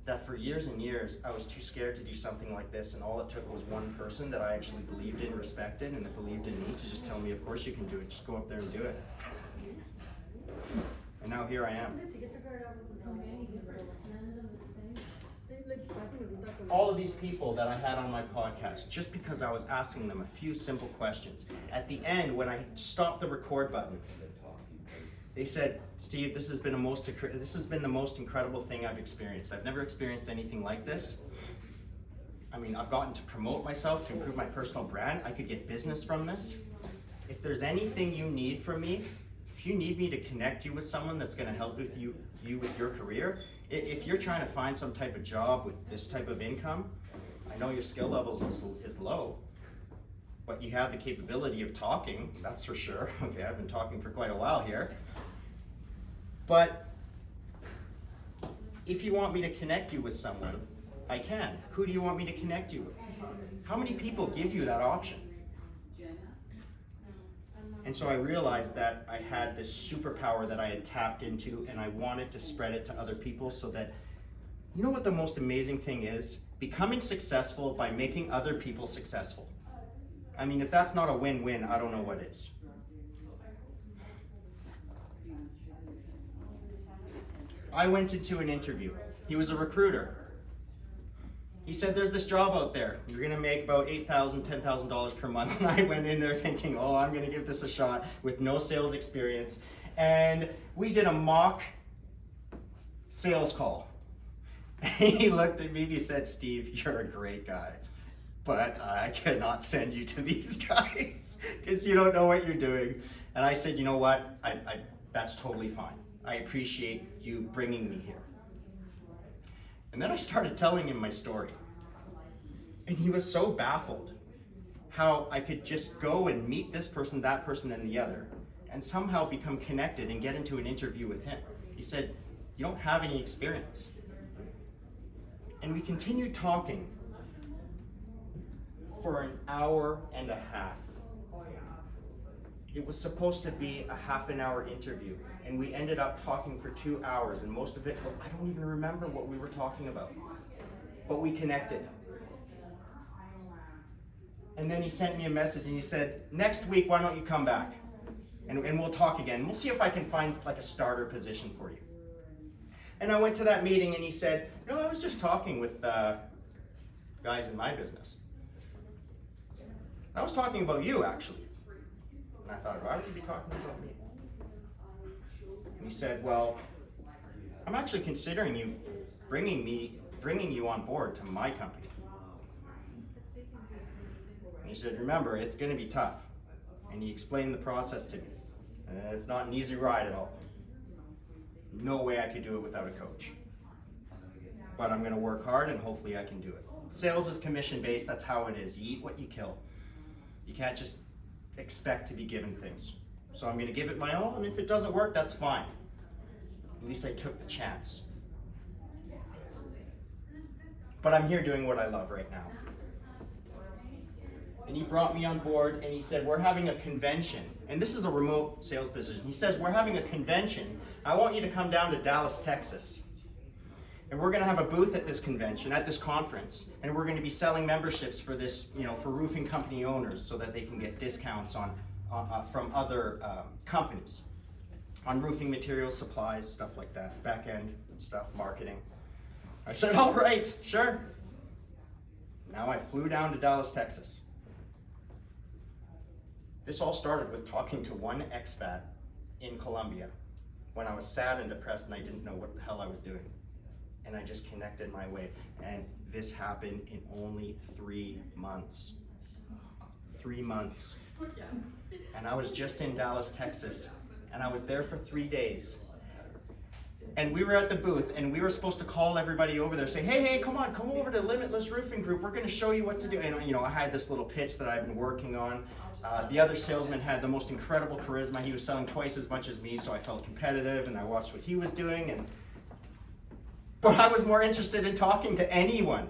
That for years and years, I was too scared to do something like this, and all it took was one person that I actually believed in, respected, and that believed in me to just tell me, of course you can do it, just go up there and do it. And now here I am. All of these people that I had on my podcast, just because I was asking them a few simple questions. At the end, when I stopped the record button, they said, Steve, this has been the most incredible thing I've experienced. I've never experienced anything like this. I mean, I've gotten to promote myself, to improve my personal brand. I could get business from this. If there's anything you need from me, if you need me to connect you with someone that's going to help with you with your career, if you're trying to find some type of job with this type of income, I know your skill level is low, but you have the capability of talking, that's for sure. Okay, I've been talking for quite a while here. But if you want me to connect you with someone, I can. Who do you want me to connect you with? How many people give you that option? And so I realized that I had this superpower that I had tapped into, and I wanted to spread it to other people so that, you know what the most amazing thing is? Becoming successful by making other people successful. I mean, if that's not a win-win, I don't know what is. I went into an interview. He was a recruiter. He said, there's this job out there. You're gonna make about $8,000, $10,000 per month. And I went in there thinking, oh, I'm gonna give this a shot with no sales experience. And we did a mock sales call. And he looked at me and he said, Steve, you're a great guy, but I cannot send you to these guys because you don't know what you're doing. And I said, you know what? That's totally fine. I appreciate you bringing me here. And then I started telling him my story. And he was so baffled how I could just go and meet this person, that person, and the other, and somehow become connected and get into an interview with him. He said, you don't have any experience. And we continued talking for an hour and a half. It was supposed to be a half an hour interview, and we ended up talking for 2 hours, and most of it, I don't even remember what we were talking about, but we connected. And then he sent me a message and he said, next week, why don't you come back? And we'll talk again. We'll see if I can find like a starter position for you. And I went to that meeting and he said, you know, I was just talking with guys in my business. I was talking about you, actually. And I thought, why would you be talking about me? And he said, well, I'm actually considering you bringing you on board to my company. And he said, remember, it's going to be tough. And he explained the process to me. And it's not an easy ride at all. No way I could do it without a coach. But I'm going to work hard and hopefully I can do it. Sales is commission-based. That's how it is. You eat what you kill. You can't just expect to be given things. So I'm going to give it my all, and if it doesn't work, that's fine. At least I took the chance. But I'm here doing what I love right now. and he brought me on board, and he said, we're having a convention. And this is a remote sales position. He says, we're having a convention. I want you to come down to Dallas, Texas. And we're gonna have a booth at this convention, at this conference, and we're gonna be selling memberships for this, for roofing company owners so that they can get discounts from other companies on roofing materials, supplies, stuff like that, back end stuff, marketing. I said, all right, sure. Now I flew down to Dallas, Texas. This all started with talking to one expat in Colombia when I was sad and depressed and I didn't know what the hell I was doing. And I just connected my way. And this happened in only 3 months. 3 months. And I was just in Dallas, Texas. And I was there for 3 days. And we were at the booth, and we were supposed to call everybody over there, say, hey, come over to Limitless Roofing Group. We're going to show you what to do. And I had this little pitch that I've been working on. The other salesman had the most incredible charisma. He was selling twice as much as me, so I felt competitive, and I watched what he was doing. But I was more interested in talking to anyone.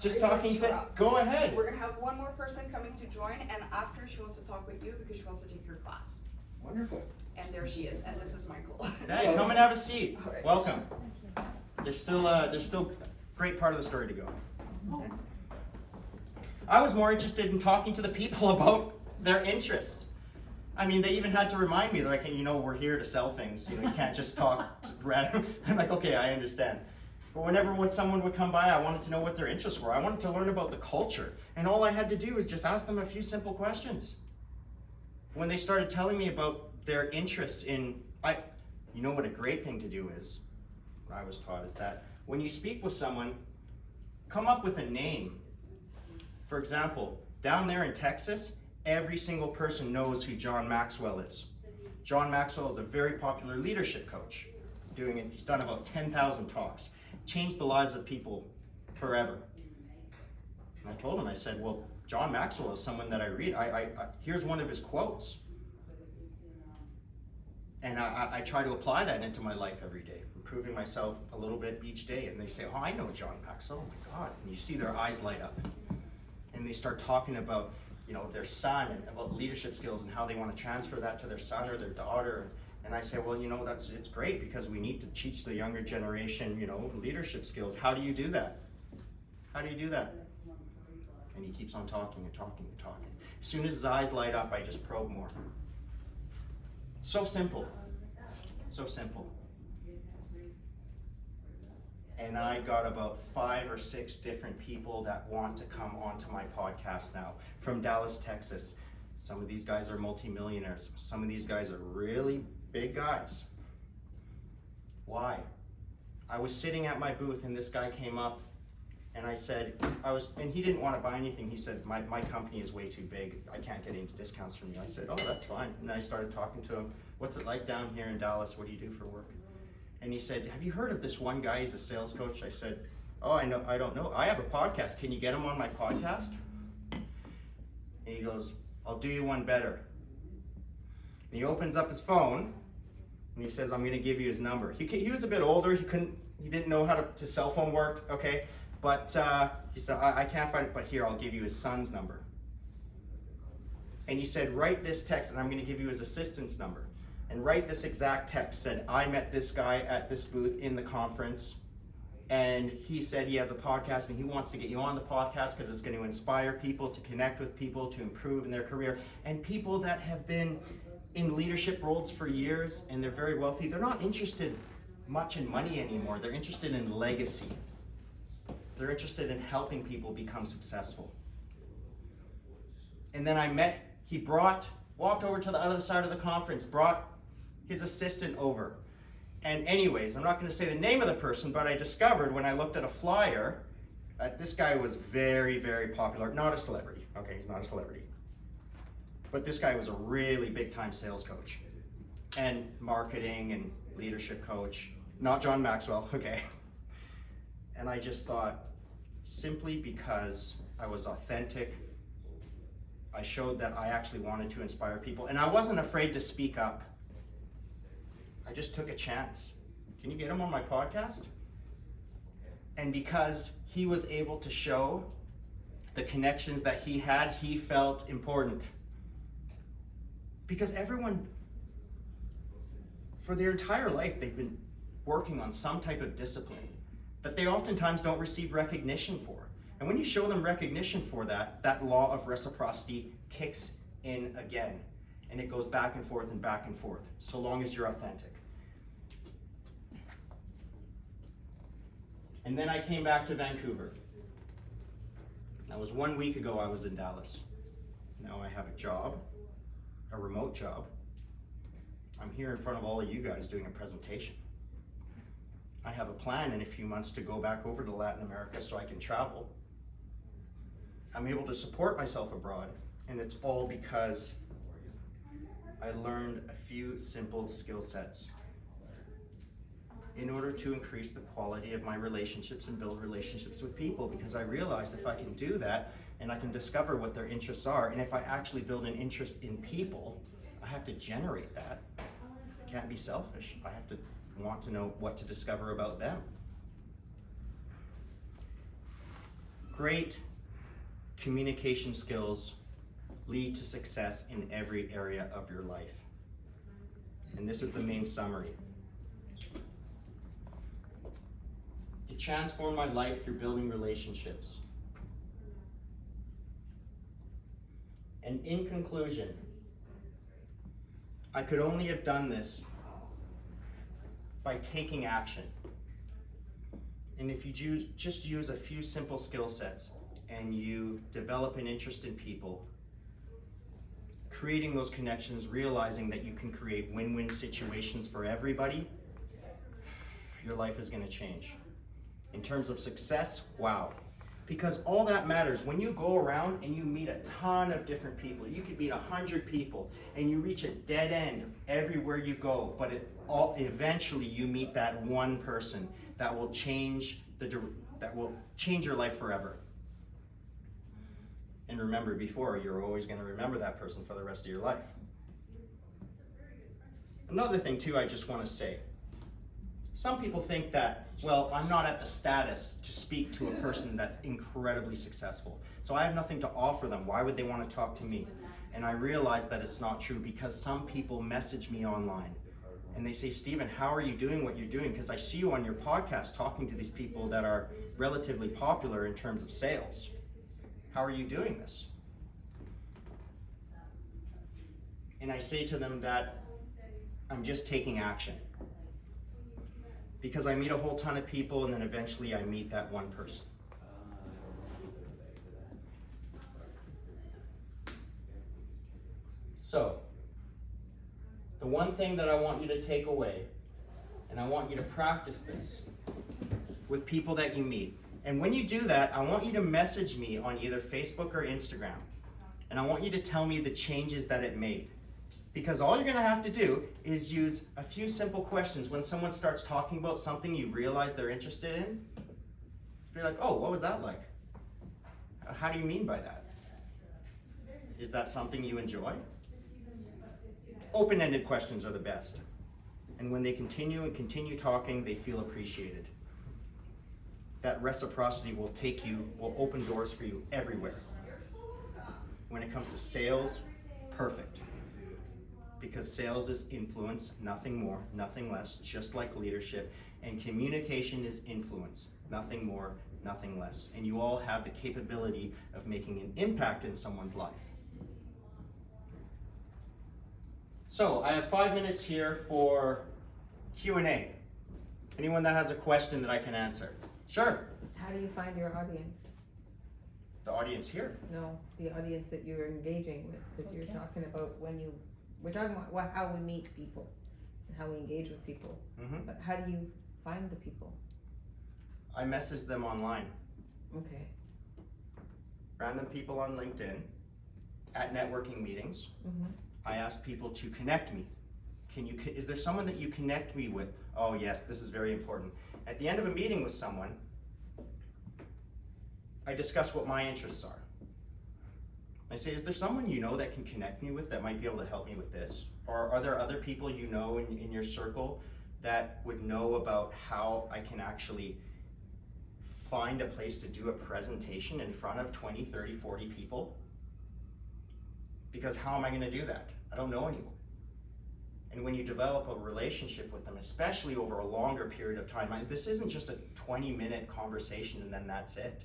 Just talking to. Go ahead. We're gonna have one more person coming to join, and after she wants to talk with you because she wants to take your class. Wonderful. And there she is, and this is Michael. Hey, come and have a seat. All right. Welcome. There's still a great part of the story to go. I was more interested in talking to the people about their interests. I mean, they even had to remind me, they're like, hey, we're here to sell things. You can't just talk random. I'm like, okay, I understand. But whenever someone would come by, I wanted to know what their interests were. I wanted to learn about the culture. And all I had to do was just ask them a few simple questions. When they started telling me about their interests what a great thing to do is, what I was taught is that when you speak with someone, come up with a name. For example, down there in Texas, every single person knows who John Maxwell is. John Maxwell is a very popular leadership coach. He's done about 10,000 talks. Changed the lives of people forever. And I told him, I said, well, John Maxwell is someone that I read. Here's one of his quotes. And I try to apply that into my life every day, improving myself a little bit each day. And they say, oh, I know John Maxwell. Oh my God. And you see their eyes light up. And they start talking about their son and about leadership skills and how they want to transfer that to their son or their daughter. And I say, well, it's great because we need to teach the younger generation, leadership skills. How do you do that? How do you do that? And he keeps on talking and talking and talking. As soon as his eyes light up, I just probe more. So simple. So simple. And I got about 5 or 6 different people that want to come onto my podcast now from Dallas, Texas. Some of these guys are multimillionaires. Some of these guys are really big guys. Why? I was sitting at my booth and this guy came up and I said, and he didn't want to buy anything. He said, my company is way too big. I can't get any discounts from you. I said, oh, that's fine. And I started talking to him. What's it like down here in Dallas? What do you do for work? And he said, have you heard of this one guy? He's a sales coach. I said, oh, I don't know. I have a podcast. Can you get him on my podcast? And he goes, I'll do you one better. And he opens up his phone and he says, I'm going to give you his number. He was a bit older. He didn't know how to cell phone worked. Okay. But he said, I can't find it, but here, I'll give you his son's number. And he said, write this text, and I'm going to give you his assistant's number. And write this exact text. Said, I met this guy at this booth in the conference, and he said he has a podcast, and he wants to get you on the podcast because it's going to inspire people, to connect with people, to improve in their career. And people that have been in leadership roles for years, and they're very wealthy, they're not interested much in money anymore. They're interested in legacy. They're interested in helping people become successful. And then he walked over to the other side of the conference, brought his assistant over. And anyways, I'm not going to say the name of the person, but I discovered when I looked at a flyer that this guy was very, very popular. Not a celebrity. Okay, he's not a celebrity. But this guy was a really big time sales coach and marketing and leadership coach. Not John Maxwell, okay. And I just thought, simply because I was authentic, I showed that I actually wanted to inspire people, and I wasn't afraid to speak up. I just took a chance. Can you get him on my podcast? And because he was able to show the connections that he had, he felt important. Because everyone, for their entire life, they've been working on some type of discipline that they oftentimes don't receive recognition for. And when you show them recognition for that, that law of reciprocity kicks in again. And it goes back and forth and back and forth, so long as you're authentic. And then I came back to Vancouver. That was 1 week ago I was in Dallas. Now I have a job, a remote job. I'm here in front of all of you guys doing a presentation. I have a plan in a few months to go back over to Latin America so I can travel. I'm able to support myself abroad, and it's all because I learned a few simple skill sets in order to increase the quality of my relationships and build relationships with people, because I realized if I can do that and I can discover what their interests are, and if I actually build an interest in people, I have to generate that. I can't be selfish. I have to want to know what to discover about them. Great communication skills lead to success in every area of your life. And this is the main summary. It transformed my life through building relationships. And in conclusion, I could only have done this by taking action. And if you just use a few simple skill sets and you develop an interest in people, creating those connections, realizing that you can create win-win situations for everybody, your life is going to change. In terms of success, wow. Because all that matters, when you go around and you meet a ton of different people, you could meet 100 people and you reach a dead end everywhere you go, but eventually you meet that one person that will change your life forever. And remember, before, you're always going to remember that person for the rest of your life. Another thing too, I just want to say, some people think that, well, I'm not at the status to speak to a person that's incredibly successful, so I have nothing to offer them. Why would they want to talk to me? And I realize that it's not true, because some people message me online and they say, Stephen, how are you doing what you're doing? Because I see you on your podcast talking to these people that are relatively popular in terms of sales. How are you doing this? And I say to them that I'm just taking action. Because I meet a whole ton of people and then eventually I meet that one person. So, the one thing that I want you to take away, and I want you to practice this with people that you meet. And when you do that, I want you to message me on either Facebook or Instagram. And I want you to tell me the changes that it made. Because all you're going to have to do is use a few simple questions. When someone starts talking about something you realize they're interested in, be like, oh, what was that like? How do you mean by that? Is that something you enjoy? Open-ended questions are the best. And when they continue talking, they feel appreciated. That reciprocity will open doors for you everywhere. When it comes to sales, perfect. Because sales is influence, nothing more, nothing less, just like leadership. And communication is influence, nothing more, nothing less. And you all have the capability of making an impact in someone's life. So I have 5 minutes here for Q&A. Anyone that has a question that I can answer? Sure. How do you find your audience? The audience here. No, the audience that you're engaging with, because you're talking about we're talking about how we meet people and how we engage with people. Mm-hmm. But how do you find the people? I message them online. Okay. Random people on LinkedIn, at networking meetings. Mm-hmm. I ask people to connect me. Is there someone that you connect me with? Oh yes, this is very important. At the end of a meeting with someone, I discuss what my interests are. I say, is there someone you know that can connect me with that might be able to help me with this? Or are there other people you know in your circle that would know about how I can actually find a place to do a presentation in front of 20, 30, 40 people? Because how am I gonna do that? I don't know anyone. And when you develop a relationship with them, especially over a longer period of time, this isn't just a 20-minute conversation and then that's it.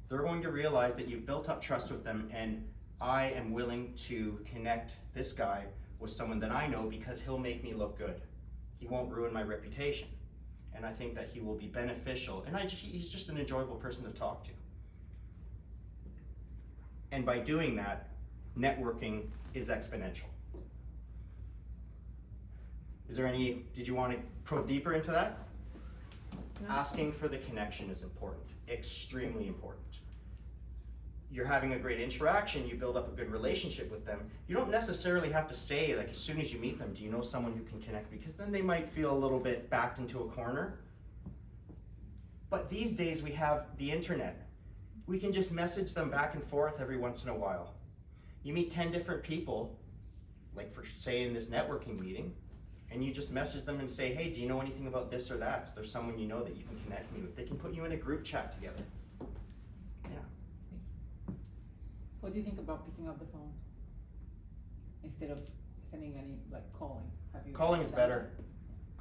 They're going to realize that you've built up trust with them, and I am willing to connect this guy with someone that I know because he'll make me look good. He won't ruin my reputation. And I think that he will be beneficial. And he's just an enjoyable person to talk to. And by doing that, networking is exponential. Is there did you want to probe deeper into that? No. Asking for the connection is important, extremely important. You're having a great interaction, you build up a good relationship with them. You don't necessarily have to say, like, as soon as you meet them, do you know someone who can connect? Because then they might feel a little bit backed into a corner. But these days we have the internet. We can just message them back and forth every once in a while. You meet 10 different people, like for say in this networking meeting, and you just message them and say, hey, do you know anything about this or that? Is there someone you know that you can connect me with? They can put you in a group chat together. Yeah. What do you think about picking up the phone instead of sending any, like, calling? Have you Calling is done better.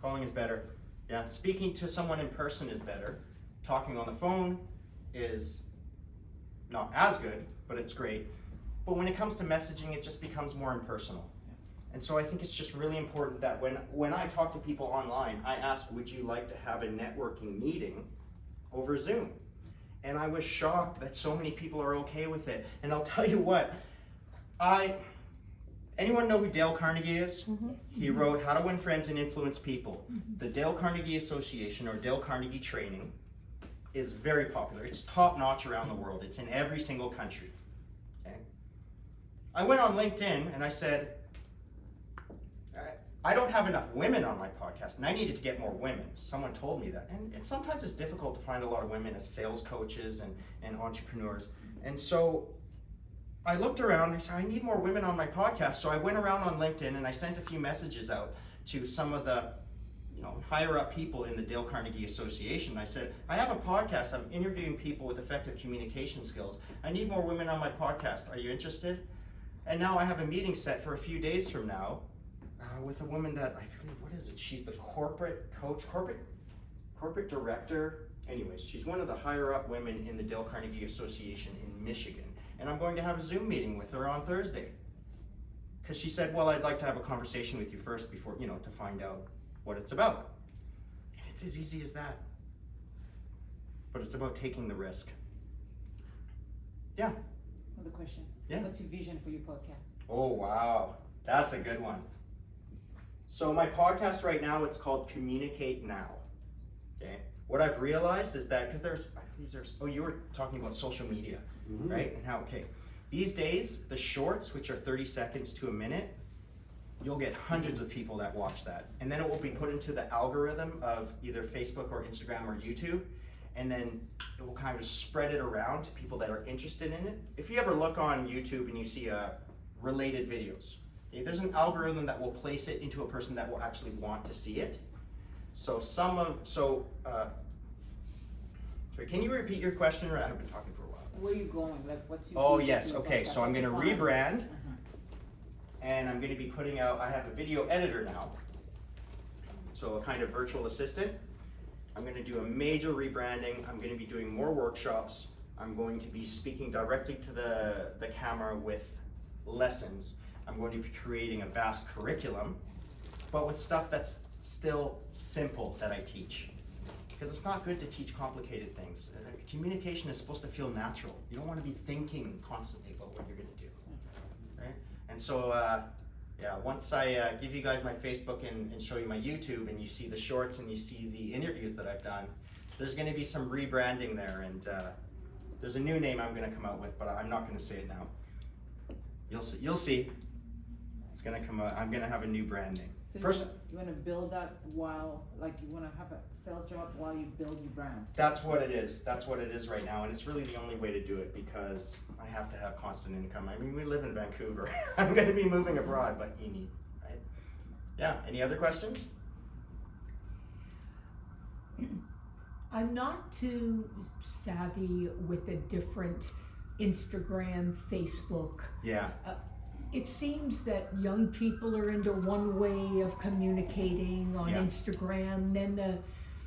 Calling is better. Yeah, speaking to someone in person is better. Talking on the phone is not as good, but it's great. But when it comes to messaging, it just becomes more impersonal. And so I think it's just really important that when I talk to people online, I ask, would you like to have a networking meeting over Zoom? And I was shocked that so many people are okay with it. And I'll tell you what, anyone know who Dale Carnegie is? He wrote How to Win Friends and Influence People. The Dale Carnegie Association, or Dale Carnegie Training, is very popular. It's top notch around the world. It's in every single country. Okay? I went on LinkedIn and I said, I don't have enough women on my podcast and I needed to get more women. Someone told me that. And sometimes it's difficult to find a lot of women as sales coaches and entrepreneurs. And so I looked around and I said, I need more women on my podcast. So I went around on LinkedIn and I sent a few messages out to some of the higher up people in the Dale Carnegie Association. I said, I have a podcast. I'm interviewing people with effective communication skills. I need more women on my podcast. Are you interested? And now I have a meeting set for a few days from now with a woman that I believe, what is it? She's the corporate coach, corporate director. Anyways, she's one of the higher up women in the Dale Carnegie Association in Michigan. And I'm going to have a Zoom meeting with her on Thursday. Because she said, well, I'd like to have a conversation with you first before, to find out what it's about. And it's as easy as that. But it's about taking the risk. Yeah. Another question. Yeah. What's your vision for your podcast? Oh, wow. That's a good one. So my podcast right now, it's called Communicate Now. Okay. What I've realized is that, because you were talking about social media, right? And how, these days, the shorts, which are 30 seconds to a minute, you'll get hundreds of people that watch that. And then it will be put into the algorithm of either Facebook or Instagram or YouTube. And then it will kind of spread it around to people that are interested in it. If you ever look on YouTube and you see related videos, there's an algorithm that will place it into a person that will actually want to see it. So sorry, can you repeat your question? Or I've been talking for a while. Where are you going? Like, what's your Oh vision yes, for your okay, podcast? so I'm What's gonna your plan? rebrand, and I'm gonna be putting out, I have a video editor now, so a kind of virtual assistant. I'm gonna do a major rebranding. I'm gonna be doing more workshops. I'm going to be speaking directly to the camera with lessons. I'm going to be creating a vast curriculum, but with stuff that's still simple that I teach. Because it's not good to teach complicated things. Communication is supposed to feel natural. You don't want to be thinking constantly about what you're going to do, right? And so, once I give you guys my Facebook and show you my YouTube, and you see the shorts and you see the interviews that I've done, there's going to be some rebranding there, and there's a new name I'm going to come out with, but I'm not going to say it now. You'll see. It's going to come out. I'm going to have a new branding. So you want to build that while, like, you want to have a sales job while you build your brand? That's what it is. That's what it is right now, and it's really the only way to do it because I have to have constant income. I mean, we live in Vancouver. I'm going to be moving abroad, but you need, right? Yeah. Any other questions? I'm not too savvy with the different Instagram, Facebook. Yeah. It seems that young people are into one way of communicating on Yeah. Instagram, then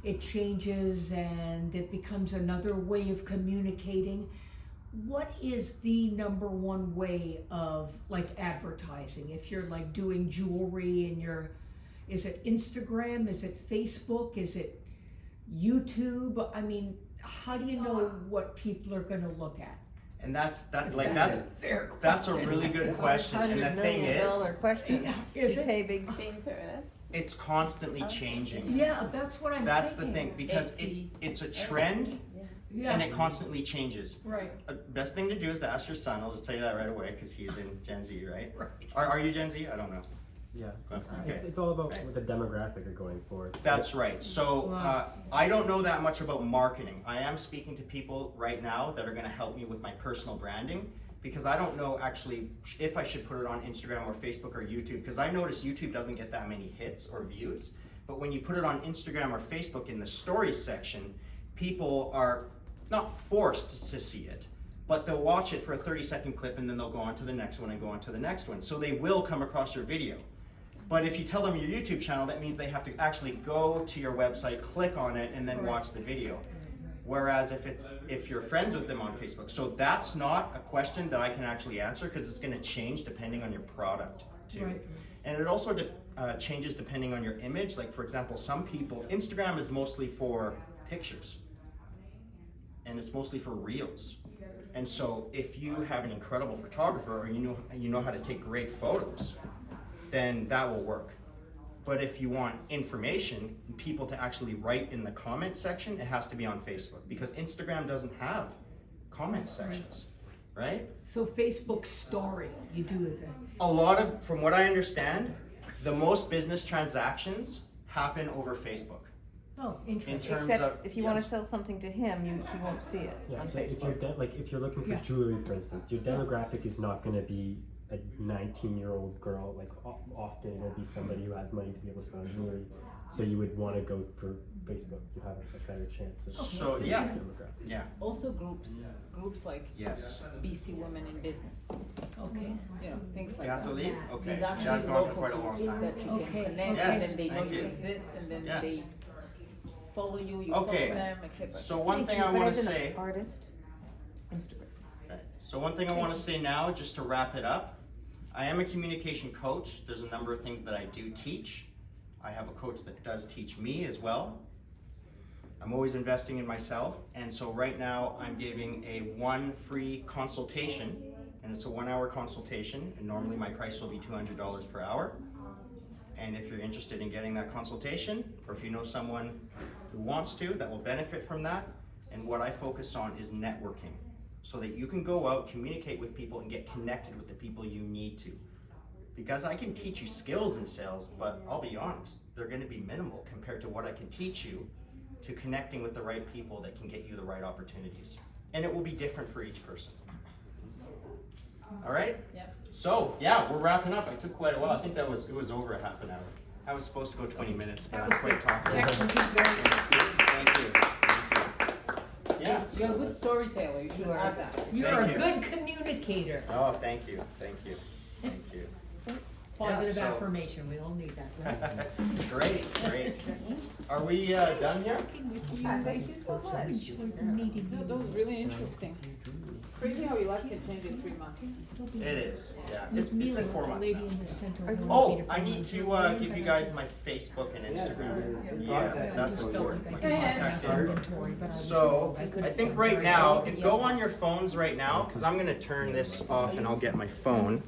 it changes and it becomes another way of communicating. What is the number one way of like advertising? If you're like doing jewelry and is it Instagram? Is it Facebook? Is it YouTube? I mean, how do you know what people are gonna look at? And that's If that's a fair that's a question. really good question. And the thing $100 million is, question. Is You it? pay big. Pinterest. it's constantly changing. Yeah, that's what I'm That's the thinking. thing, because it's a trend and Yeah, it constantly changes. right, Best thing to do is to ask your son. I'll just tell you that right away because he's in Gen Z, right? right. Are you Gen Z? I don't know. Yeah. Okay. It's all about what the demographic are going for. That's right. So I don't know that much about marketing. I am speaking to people right now that are going to help me with my personal branding because I don't know actually if I should put it on Instagram or Facebook or YouTube because I notice YouTube doesn't get that many hits or views. But when you put it on Instagram or Facebook in the stories section, people are not forced to see it, but they'll watch it for a 30-second clip and then they'll go on to the next one and go on to the next one. So they will come across your video. But if you tell them your YouTube channel, that means they have to actually go to your website, click on it, and then watch the video. Whereas if you're friends with them on Facebook, so that's not a question that I can actually answer because it's going to change depending on your product too. Right. And it also changes depending on your image. Like for example, some people, Instagram is mostly for pictures. And it's mostly for reels. And so if you have an incredible photographer or you know how to take great photos, then that will work. But if you want information, people to actually write in the comment section, it has to be on Facebook because Instagram doesn't have comment sections, right? So Facebook story, you do it. A lot of, from what I understand, the most business transactions happen over Facebook. Oh, In interesting. terms Except of, if you wanna yes. sell something to him, he won't see it Yeah, on so if you're Facebook. if you're looking for Yeah. jewelry, for instance, your demographic is not going to be a 19-year-old girl. Like often it'll be somebody who has money to be able to spend on jewelry. So you would want to go for Facebook. You have a better chance of So, getting yeah. your demographic. Yeah, Also groups like yes. BC Women in Business, Okay. you know, things like You have to that. leave? Okay. There's Yeah, actually I've gone for local quite a long groups time. that you Okay. can connect Yes, and they know thank you you. exist and then Yes. they follow you, you Okay. follow them, etc. So one thing I But want as to an say. artist, Instagram. Okay. So one thing I want to say now, just to wrap it up, I am a communication coach. There's a number of things that I do teach. I have a coach that does teach me as well. I'm always investing in myself, and so right now I'm giving one free consultation, and it's a 1-hour consultation, and normally my price will be $200 per hour. And if you're interested in getting that consultation, or if you know someone who wants to, that will benefit from that, and what I focus on is networking, so that you can go out, communicate with people, and get connected with the people you need to. Because I can teach you skills in sales, but I'll be honest, they're gonna be minimal compared to what I can teach you to connecting with the right people that can get you the right opportunities. And it will be different for each person. All right? Yep. So, yeah, we're wrapping up. It took quite a while. I think it was over a half an hour. I was supposed to go 20 minutes, but I'm quite talking. Thank you. Yeah. You're a good storyteller, you should have that. You're Thank a you. good communicator. Oh, thank you. Thank you. Thank you. Positive so- affirmation, we all need that, right? Great, great. Are we done here? Thank you so much. That was really interesting. Crazy how your life can change in 3 months. It is, yeah. It's been 4 months now. Lady in the center. Oh, I need to give you guys my Facebook and Instagram. Yeah, that's important. My contact info. So, I think right now, go on your phones right now, because I'm going to turn this off and I'll get my phone.